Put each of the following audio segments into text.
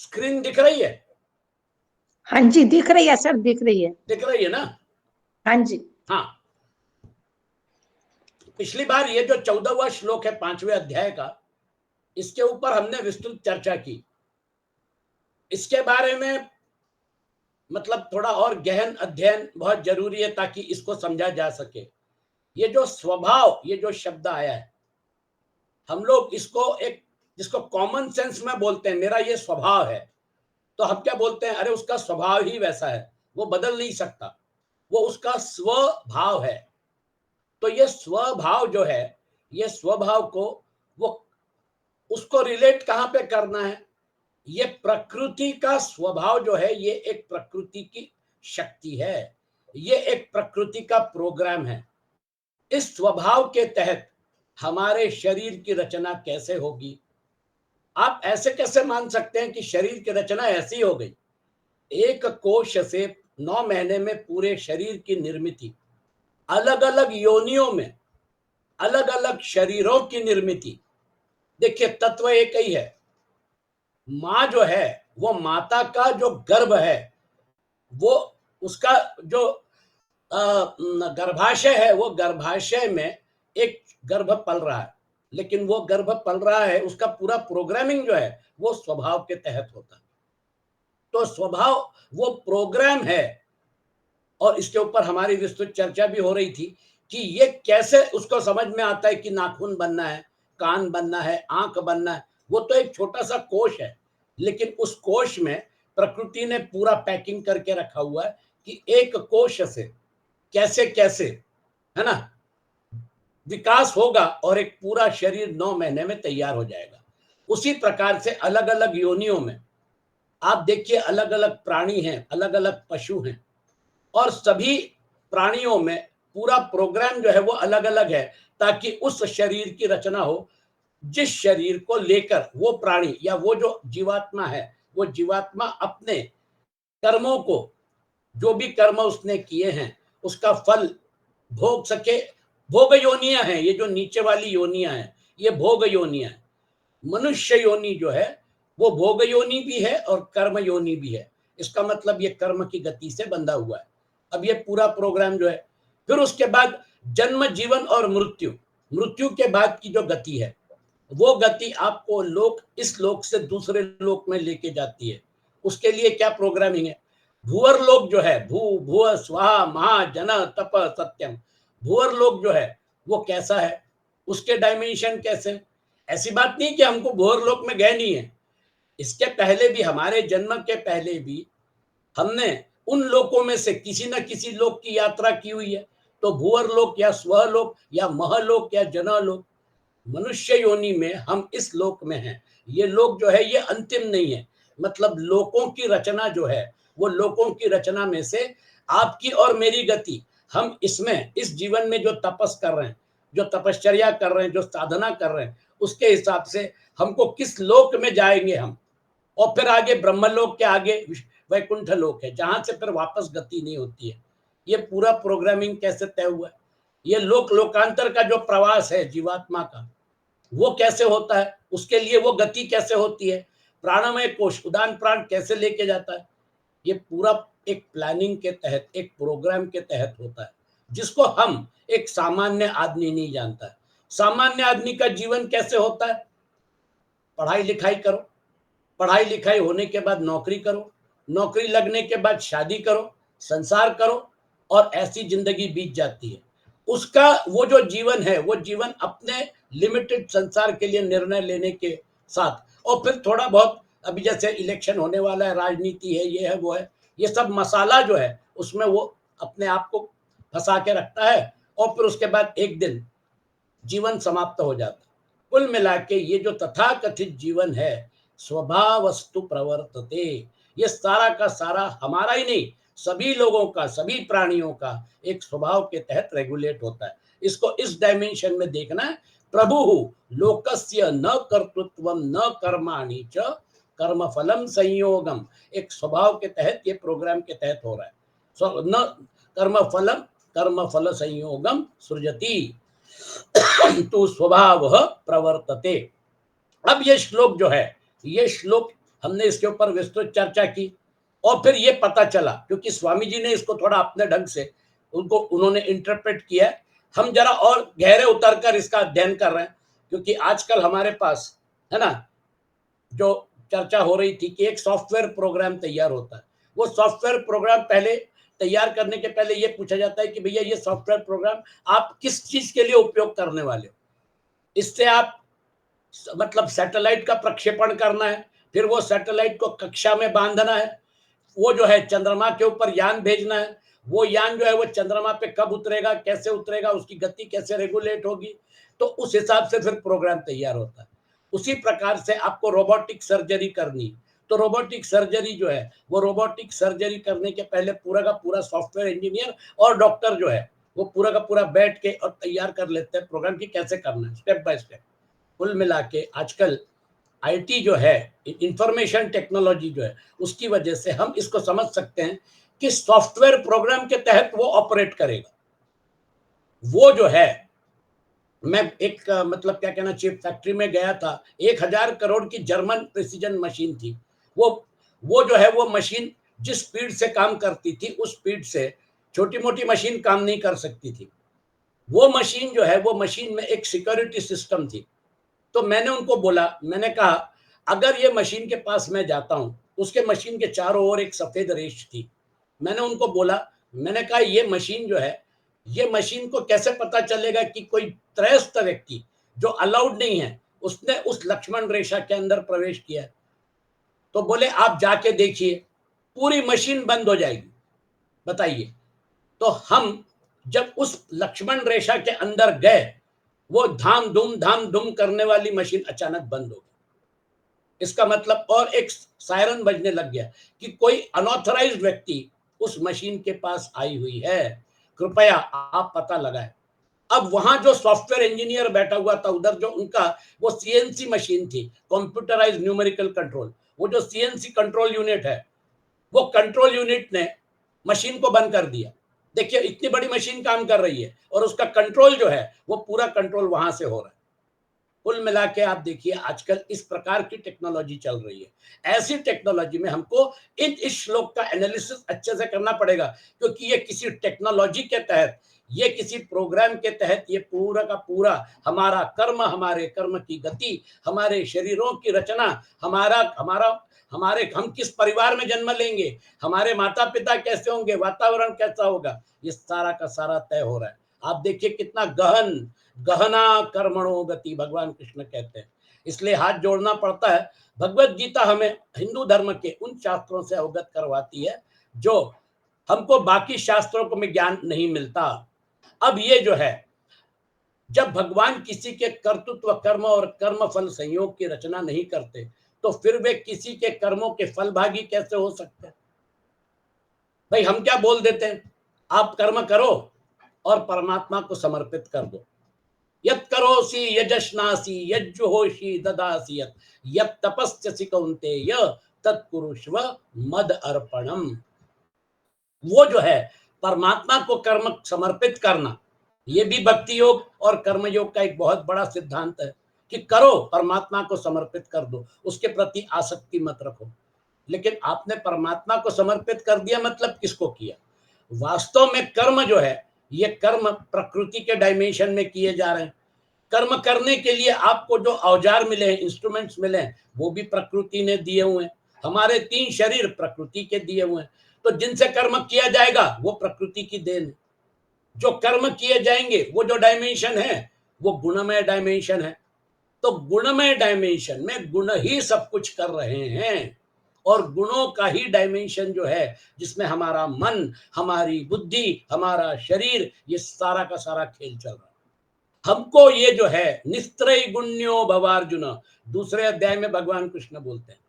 Screen दिख रही है? हाँ जी दिख रही है सर, दिख रही है। दिख रही है ना? हाँ जी। हाँ, पिछली बार ये जो 14वां श्लोक है 5वें अध्याय का, इसके ऊपर हमने विस्तृत चर्चा की। इसके बारे में मतलब थोड़ा और गहन अध्ययन बहुत जरूरी है ताकि इसको समझा जा सके। ये जो स्वभाव, ये जो शब्द आया है, हम लोग इसको एक, जिसको कॉमन सेंस में बोलते हैं, मेरा ये स्वभाव है, तो हम क्या बोलते हैं, अरे उसका स्वभाव ही वैसा है, वो बदल नहीं सकता, वो उसका स्वभाव है। तो ये स्वभाव जो है, ये स्वभाव को वो उसको रिलेट कहां पे करना है? ये प्रकृति का स्वभाव जो है, ये एक प्रकृति की शक्ति है, ये एक प्रकृति का प्रोग्राम है। इस स्वभाव के तहत हमारे शरीर की रचना कैसे होगी? आप ऐसे कैसे मान सकते हैं कि शरीर की रचना ऐसी हो गई? एक कोश से 9 महीने में पूरे शरीर की निर्मित, अलग अलग योनियों में अलग अलग शरीरों की निर्मित। देखिए, तत्व एक ही है। माँ जो है, वो माता का जो गर्भ है, वो उसका जो गर्भाशय है, वो गर्भाशय में एक गर्भ पल रहा है, लेकिन वो गर्भ पल रहा है, उसका पूरा प्रोग्रामिंग जो है वो स्वभाव के तहत होता है। तो स्वभाव वो प्रोग्राम है, और इसके ऊपर हमारी विस्तृत चर्चा भी हो रही थी कि ये कैसे उसको समझ में आता है कि नाखून बनना है, कान बनना है, आंख बनना है। वो तो एक छोटा सा कोश है, लेकिन उस कोश में प्रकृति ने पूरा पैकिंग करके रखा हुआ है कि एक कोश से कैसे कैसे, है ना, विकास होगा और एक पूरा शरीर 9 महीने में तैयार हो जाएगा। उसी प्रकार से अलग अलग योनियों में आप देखिए, अलग अलग प्राणी हैं, अलग अलग पशु हैं, और सभी प्राणियों में पूरा प्रोग्राम जो है वो अलग अलग है, ताकि उस शरीर की रचना हो जिस शरीर को लेकर वो प्राणी या वो जो जीवात्मा है, वो जीवात्मा अपने कर्मों को, जो भी कर्म उसने किए हैं, उसका फल भोग सके। भोग योनियां हैं, ये जो नीचे वाली योनियां हैं, ये भोग योनियां हैं। मनुष्य योनि जो है वो भोग योनि भी है और कर्म योनि भी है। इसका मतलब ये कर्म की गति से बंधा हुआ है। अब ये पूरा प्रोग्राम जो है, फिर उसके बाद जन्म, जीवन और मृत्यु, मृत्यु के बाद की जो गति है, वो गति आपको लोक, इस लोक से दूसरे लोक में लेके जाती है। उसके लिए क्या प्रोग्रामिंग है? भूअर लोक जो है, भू भुव स्वाहा महा जन तप सत्यम, भूअर लोक जो है वो कैसा है, उसके डायमेंशन कैसे? ऐसी बात नहीं कि हमको भूअर लोक में गए नहीं है, इसके पहले भी, हमारे जन्म के पहले भी हमने उन लोकों में से किसी न किसी लोक की यात्रा की हुई है। तो भूअर लोक या स्वलोक या महलोक या जनलोक, मनुष्य योनि में हम इस लोक में हैं। ये लोक जो है ये अंतिम नहीं है, मतलब लोकों की रचना जो है, वो लोकों की रचना में से आपकी और मेरी गति, हम इसमें, इस जीवन में जो तपस कर रहे हैं, जो तपश्चर्या कर रहे हैं, जो साधना कर रहे हैं, उसके हिसाब से हमको किस लोक में जाएंगे हम, और फिर आगे ब्रह्मलोक के आगे वैकुंठ लोक है, जहां से फिर वापस गति नहीं होती है। ये पूरा प्रोग्रामिंग कैसे तय हुआ है? ये लोक लोकांतर का जो प्रवास है जीवात्मा का, वो कैसे होता है, उसके लिए वो गति कैसे होती है, प्राणमय कोश उदान प्राण कैसे लेके जाता है, ये पूरा एक प्लानिंग के तहत, एक प्रोग्राम के तहत होता है, जिसको हम एक सामान्य आदमी नहीं जानता है। सामान्य आदमी का जीवन कैसे होता है? पढ़ाई लिखाई करो, पढ़ाई लिखाई होने के बाद नौकरी करो, नौकरी लगने के बाद शादी करो, संसार करो, और ऐसी जिंदगी बीत जाती है। उसका वो जो जीवन है, वो जीवन अपने लिमिटेड संसार के लिए निर्णय लेने के साथ, और फिर थोड़ा बहुत, अभी जैसे इलेक्शन होने वाला है, राजनीति है, ये है वो है, ये सब मसाला जो है उसमें वो अपने आप को फंसा के रखता है, और फिर उसके बाद एक दिन जीवन समाप्त हो जाता है। कुल मिला के ये जो तथाकथित जीवन है, स्वभावस्तु प्रवर्तते, ये सारा का सारा हमारा ही नहीं, सभी लोगों का, सभी प्राणियों का एक स्वभाव के तहत रेगुलेट होता है। इसको इस डायमेंशन में देखना है। प्रभु लोकस्य न कर्तृत्वम न कर्माणि च कर्म फलम संयोगम, एक स्वभाव के तहत, ये प्रोग्राम के तहत हो रहा है। न कर्म फलम कर्म फल संयोगम सृजति तो स्वभाव प्रवर्तते। अब ये श्लोक जो है, ये श्लोक हमने इसके ऊपर विस्तृत चर्चा की और फिर ये पता चला, क्योंकि स्वामी जी ने इसको थोड़ा अपने ढंग से उन्होंने इंटरप्रेट किया, हम जरा और गहरे उतरकर इसका अध्ययन कर रहे हैं, क्योंकि आजकल हमारे पास है ना जो चर्चा हो रही थी कि एक सॉफ्टवेयर प्रोग्राम तैयार होता है। वो सॉफ्टवेयर प्रोग्राम पहले तैयार करने के पहले ये पूछा जाता है कि भैया ये सॉफ्टवेयर प्रोग्राम आप किस चीज के लिए उपयोग करने वाले हो। इससे आप मतलब सैटेलाइट का प्रक्षेपण करना है, फिर वो सैटेलाइट को कक्षा में बांधना है, वो जो है चंद्रमा के ऊपर यान भेजना है, वो यान जो है वो चंद्रमा पे कब उतरेगा, कैसे उतरेगा, उसकी गति कैसे रेगुलेट होगी, तो उस हिसाब से फिर प्रोग्राम तैयार होता है। उसी प्रकार से आपको रोबोटिक सर्जरी करनी, तो रोबोटिक सर्जरी जो है वो रोबोटिक सर्जरी करने के पहले पूरा का पूरा सॉफ्टवेयर इंजीनियर और डॉक्टर जो है वो पूरा का पूरा बैठ के और तैयार कर लेते हैं प्रोग्राम की कैसे करना है स्टेप बाय स्टेप। कुल मिला के आजकल आईटी जो है, इंफॉर्मेशन टेक्नोलॉजी जो है, उसकी वजह से हम इसको समझ सकते हैं कि सॉफ्टवेयर प्रोग्राम के तहत वो ऑपरेट करेगा। वो जो है, मैं एक मतलब क्या कहना चिप फैक्ट्री में गया था, 1000 करोड़ की जर्मन प्रिसीजन मशीन थी। वो जो है वो मशीन जिस स्पीड से काम करती थी उस स्पीड से छोटी मोटी मशीन काम नहीं कर सकती थी। वो मशीन जो है वो मशीन में एक सिक्योरिटी सिस्टम थी। तो मैंने उनको बोला, मैंने कहा अगर ये मशीन के पास मैं जाता हूं, उसके मशीन के चारों ओर एक सफेद रेश थी। मैंने उनको बोला, मैंने कहा ये मशीन जो है, ये मशीन को कैसे पता चलेगा कि कोई त्रयस्थ व्यक्ति जो अलाउड नहीं है उसने उस लक्ष्मण रेखा के अंदर प्रवेश किया है। तो बोले आप जाके देखिए, पूरी मशीन बंद हो जाएगी। बताइए, तो हम जब उस लक्ष्मण रेखा के अंदर गए, वो धाम धूम करने वाली मशीन अचानक बंद हो गई। इसका मतलब और एक सायरन बजने लग गया कि कोई अनऑथराइज्ड व्यक्ति उस मशीन के पास आई हुई है, कृपया आप पता लगाएं। अब वहां जो सॉफ्टवेयर इंजीनियर बैठा हुआ था उधर, जो उनका वो सीएनसी मशीन थी, कंप्यूटराइज्ड न्यूमेरिकल कंट्रोल, वो जो सीएनसी कंट्रोल यूनिट है, वो कंट्रोल यूनिट ने मशीन को बंद कर दिया। देखिए इतनी बड़ी मशीन काम कर रही है और उसका कंट्रोल जो है वो पूरा कंट्रोल वहां से हो रहा है। कुल मिला के आप देखिए आजकल इस प्रकार की टेक्नोलॉजी चल रही है। ऐसी टेक्नोलॉजी में हमको इस श्लोक का एनालिसिस अच्छे से करना पड़ेगा, क्योंकि ये किसी टेक्नोलॉजी के तहत, ये किसी प्रोग्राम के तहत ये पूरा का पूरा हमारा कर्म, हमारे कर्म की गति, हमारे शरीरों की रचना, हमारा हमारा हमारे हम किस परिवार में जन्म लेंगे, हमारे माता पिता कैसे होंगे, वातावरण कैसा होगा, ये सारा का सारा तय हो रहा है। आप देखिए कितना गहना कर्मणो गति भगवान कृष्ण कहते हैं। इसलिए हाथ जोड़ना पड़ता है। भगवत गीता हमें हिंदू धर्म के उन शास्त्रों से अवगत करवाती है जो हमको बाकी शास्त्रों को में ज्ञान नहीं मिलता। अब ये जो है, जब भगवान किसी के कर्तृत्व कर्म और कर्म फल संयोग की रचना नहीं करते, तो फिर वे किसी के कर्मों के फल भागी कैसे हो सकते हैं? भाई हम क्या बोल देते हैं, आप कर्म करो और परमात्मा को समर्पित कर दो। यत् करोसि यजश्नासि यज्जुहोषि ददासि यत् तपस्यसि कौन्तेय तत्कुरुष्व मद अर्पणम। वो जो है परमात्मा को कर्म समर्पित करना, ये भी भक्ति योग और कर्म योग का एक बहुत बड़ा सिद्धांत है कि करो, परमात्मा को समर्पित कर दो, उसके प्रति आसक्ति मत रखो। लेकिन आपने परमात्मा को समर्पित कर दिया, मतलब किसको किया? वास्तव में कर्म जो है, ये कर्म प्रकृति के डायमेंशन में किए जा रहे हैं। कर्म करने के लिए आपको जो औजार मिले हैं, इंस्ट्रूमेंट्स मिले हैं, वो भी प्रकृति ने दिए हुए हैं। हमारे 3 शरीर प्रकृति के दिए हुए हैं, तो जिनसे कर्म किया जाएगा वो प्रकृति की देन है। जो कर्म किए जाएंगे वो जो डायमेंशन है वो गुणमय डायमेंशन है। तो गुणमय डायमेंशन में गुण ही सब कुछ कर रहे हैं, और गुणों का ही डायमेंशन जो है जिसमें हमारा मन, हमारी बुद्धि, हमारा शरीर, ये सारा का सारा खेल चल रहा है। हमको ये जो है निस्त्रय गुण्यो भवार्जुन, दूसरे अध्याय में भगवान कृष्ण बोलते हैं,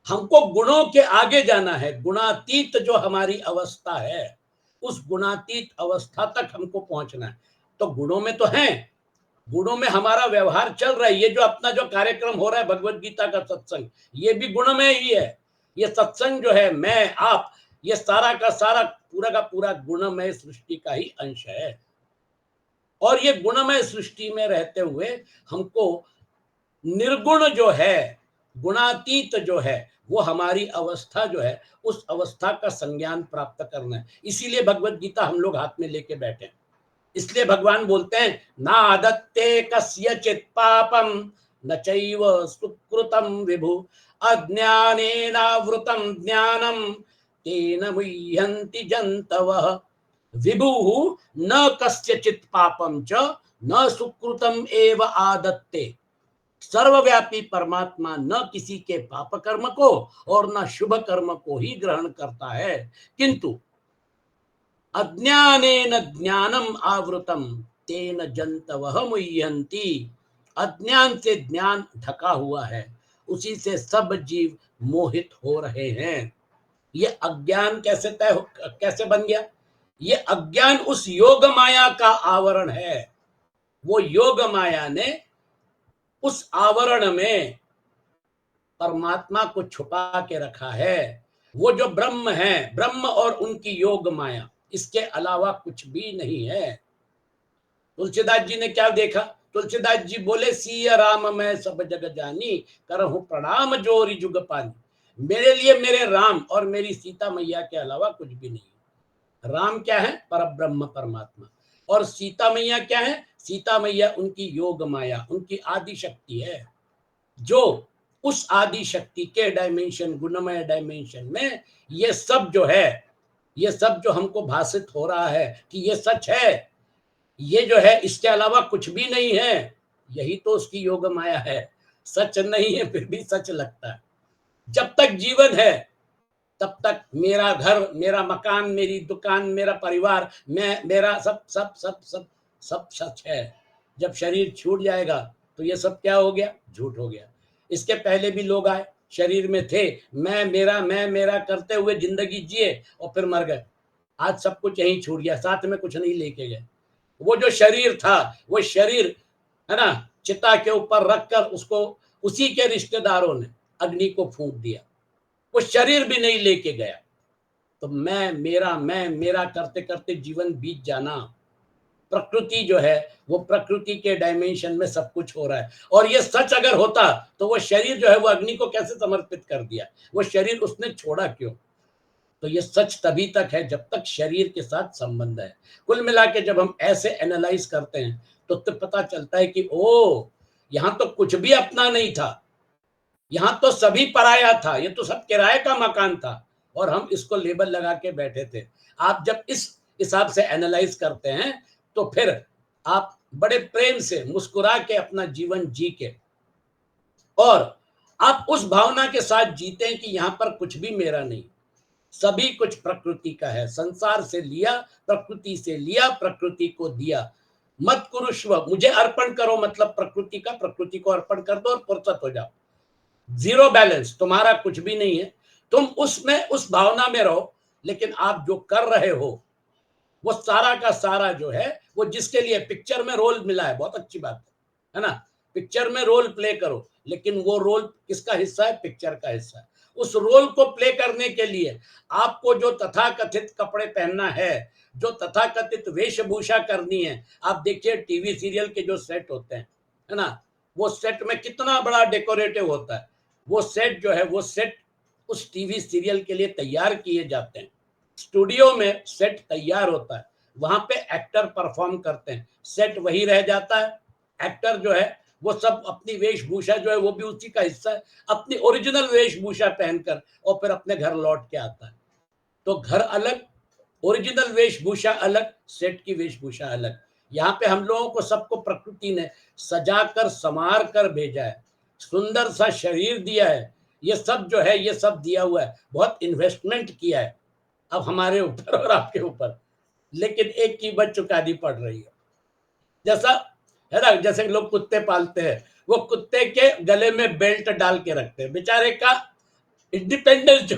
हमको गुणों के आगे जाना है। गुणातीत जो हमारी अवस्था है, उस गुणातीत अवस्था तक हमको पहुंचना है। तो गुणों में तो है, गुणों में हमारा व्यवहार चल रहा है। ये जो अपना जो कार्यक्रम हो रहा है भगवत गीता का सत्संग, ये भी गुणमय ही है। ये सत्संग जो है, मैं आप, ये सारा का सारा पूरा का पूरा गुणमय सृष्टि का ही अंश है। और ये गुणमय सृष्टि में रहते हुए हमको निर्गुण जो है, गुणातीत जो है वो हमारी अवस्था जो है, उस अवस्था का संज्ञान प्राप्त करना है। इसीलिए भगवत गीता हम लोग हाथ में लेके बैठे हैं। इसलिए भगवान बोलते हैं, ना आदत्ते कस्यचित् पापम न चैव सुकृतम विभु अज्ञानेनावृतम ज्ञानम तेन मुह्यन्ति जन्तवः। विभुः न कस्यचित् पापम च न सुकृतम एव आदत्ते। सर्वव्यापी परमात्मा न किसी के पाप कर्म को और न शुभ कर्म को ही ग्रहण करता है, किंतु अज्ञानेन ज्ञानम आवृतम तेन जंतवः मुह्यन्ति। अज्ञान से ज्ञान ढका हुआ है, उसी से सब जीव मोहित हो रहे हैं। ये अज्ञान कैसे बन गया? ये अज्ञान उस योग माया का आवरण है। वो योग माया ने उस आवरण में परमात्मा को छुपा के रखा है। वो जो ब्रह्म है, ब्रह्म और उनकी योग माया, इसके अलावा कुछ भी नहीं है। तुलसीदास जी ने क्या देखा? तुलसीदास जी बोले, सिया राम मैं सब जग जानी, करहूं प्रणाम जोरी जुग पानी। मेरे लिए मेरे राम और मेरी सीता मैया के अलावा कुछ भी नहीं। राम क्या है? परब्रह्म परमात्मा। और सीता मैया क्या है? सीता मैया उनकी योग माया, उनकी आदि शक्ति है। जो उस आदि शक्ति के डायमेंशन, गुणमय डायमेंशन में ये सब जो है, ये सब जो हमको भाषित हो रहा है कि ये सच है, ये जो है इसके अलावा कुछ भी नहीं है, यही तो उसकी योग माया है। सच नहीं है फिर भी सच लगता है। जब तक जीवन है तब तक मेरा घर, मेरा मकान, मेरी दुकान, मेरा परिवार, मैं, मेरा सब सब सब सब सब सच है। जब शरीर छूट जाएगा तो ये सब क्या हो गया? झूठ हो गया। इसके पहले भी लोग आए, शरीर में थे, मैं मेरा करते हुए जिंदगी जिए और फिर मर गए। आज सब कुछ यहीं छूट गया, साथ में कुछ नहीं लेके गए। वो जो शरीर था, वो शरीर है ना, चिता के ऊपर रखकर उसको उसी के रिश्तेदारों ने अग्नि को फूंक दिया। वो शरीर भी नहीं लेके गया। तो मैं मेरा करते करते जीवन बीत जाना। प्रकृति जो है वो प्रकृति के डायमेंशन में सब कुछ हो रहा है। और ये सच अगर होता तो वो शरीर जो है वो अग्नि को कैसे समर्पित कर दिया? वो शरीर उसने छोड़ा क्यों? तो ये सच तभी तक है जब तक शरीर के साथ संबंध है। कुल मिला के जब हम ऐसे एनालाइज करते हैं तो पता चलता है कि ओ, यहाँ तो कुछ भी अपना नहीं था, यहाँ तो सभी पराया था, ये तो सब किराए का मकान था और हम इसको लेबल लगा के बैठे थे। आप जब इस हिसाब से एनालाइज करते हैं तो फिर आप बड़े प्रेम से मुस्कुरा के अपना जीवन जी के, और आप उस भावना के साथ जीते हैं कि यहाँ पर कुछ भी मेरा नहीं, सभी कुछ प्रकृति का है। संसार से लिया, प्रकृति से लिया, प्रकृति को दिया। मत कुरुष्व, मुझे अर्पण करो, मतलब प्रकृति का, प्रकृति को अर्पण कर दो और फुर्सत हो जाओ। जीरो बैलेंस, तुम्हारा कुछ भी नहीं है। तुम उसमें, उस भावना में रहो, लेकिन आप जो कर रहे हो वो सारा का सारा जो है वो जिसके लिए पिक्चर में रोल मिला है, बहुत अच्छी बात है ना, पिक्चर में रोल प्ले करो, लेकिन वो रोल किसका हिस्सा है? पिक्चर का हिस्सा है। उस रोल को प्ले करने के लिए आपको जो तथाकथित कपड़े पहनना है, जो तथाकथित वेशभूषा करनी है, आप देखिए टीवी सीरियल के जो सेट होते हैं, है ना, वो सेट में कितना बड़ा डेकोरेटिव होता है। वो सेट जो है, वो सेट उस टीवी सीरियल के लिए तैयार किए जाते हैं। स्टूडियो में सेट तैयार होता है, वहां पे एक्टर परफॉर्म करते हैं, सेट वही रह जाता है। एक्टर जो है वो सब अपनी वेशभूषा जो है वो भी उसी का हिस्सा है, अपनी ओरिजिनल वेशभूषा पहनकर और फिर अपने घर लौट के आता है। तो घर अलग, ओरिजिनल वेशभूषा अलग, सेट की वेशभूषा अलग। यहाँ पे हम लोगों को सबको प्रकृति ने सजा कर संवार कर भेजा है, सुंदर सा शरीर दिया है, ये सब जो है ये सब दिया हुआ है, बहुत इन्वेस्टमेंट किया है अब हमारे ऊपर और आपके ऊपर, लेकिन एक कीमत चुकानी पड़ रही है। जैसा है ना, जैसे लोग कुत्ते पालते हैं, वो कुत्ते के गले में बेल्ट डाल के रखते हैं, बेचारे का इंडिपेंडेंस जो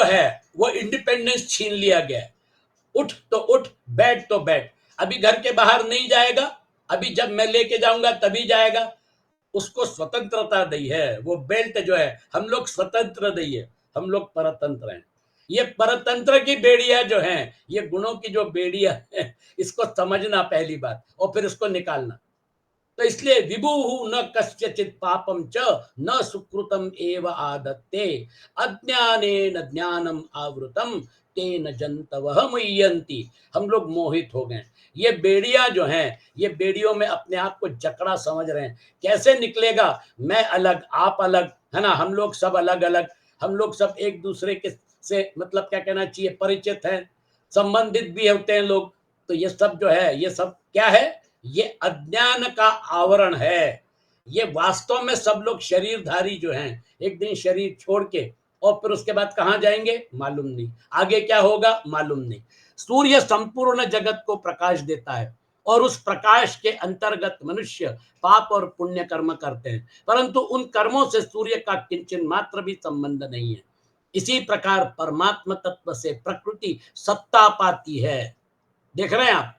है वो इंडिपेंडेंस छीन लिया गया है। उठ तो उठ, बैठ तो बैठ, अभी घर के बाहर नहीं जाएगा, अभी जब मैं लेके जाऊंगा तभी जाएगा। उसको स्वतंत्रता दी है, वो बेल्ट जो है, हम लोग स्वतंत्र नहीं है, हम लोग परतंत्र हैं। ये परतंत्र की बेड़ियां जो हैं, ये गुणों की जो बेड़ियां हैं, इसको समझना पहली बात, और फिर इसको निकालना। तो इसलिए विभुः न कस्यचित् पापम च न सुकृतम एव आदत्ते अज्ञानेन ज्ञानम आवृतम तेन जंतवः मुह्यन्ति। हम लोग मोहित हो गए। ये बेड़ियां जो हैं, ये बेड़ियों में अपने आप को जकड़ा समझ रहे हैं। कैसे निकलेगा? मैं अलग, आप अलग, है ना, हम लोग सब अलग अलग, हम लोग सब एक दूसरे के से मतलब क्या कहना चाहिए, परिचित हैं, संबंधित भी होते हैं लोग। तो ये सब जो है, ये सब क्या है? ये अज्ञान का आवरण है। ये वास्तव में सब लोग शरीरधारी जो हैं, एक दिन शरीर छोड़ के और फिर उसके बाद कहां जाएंगे मालूम नहीं, आगे क्या होगा मालूम नहीं। सूर्य संपूर्ण जगत को प्रकाश देता है और उस प्रकाश के अंतर्गत मनुष्य पाप और पुण्य कर्म करते हैं, परंतु उन कर्मों से सूर्य का किंचन मात्र भी संबंध नहीं है। इसी प्रकार परमात्मा तत्व से प्रकृति सत्ता पाती है। देख रहे हैं आप,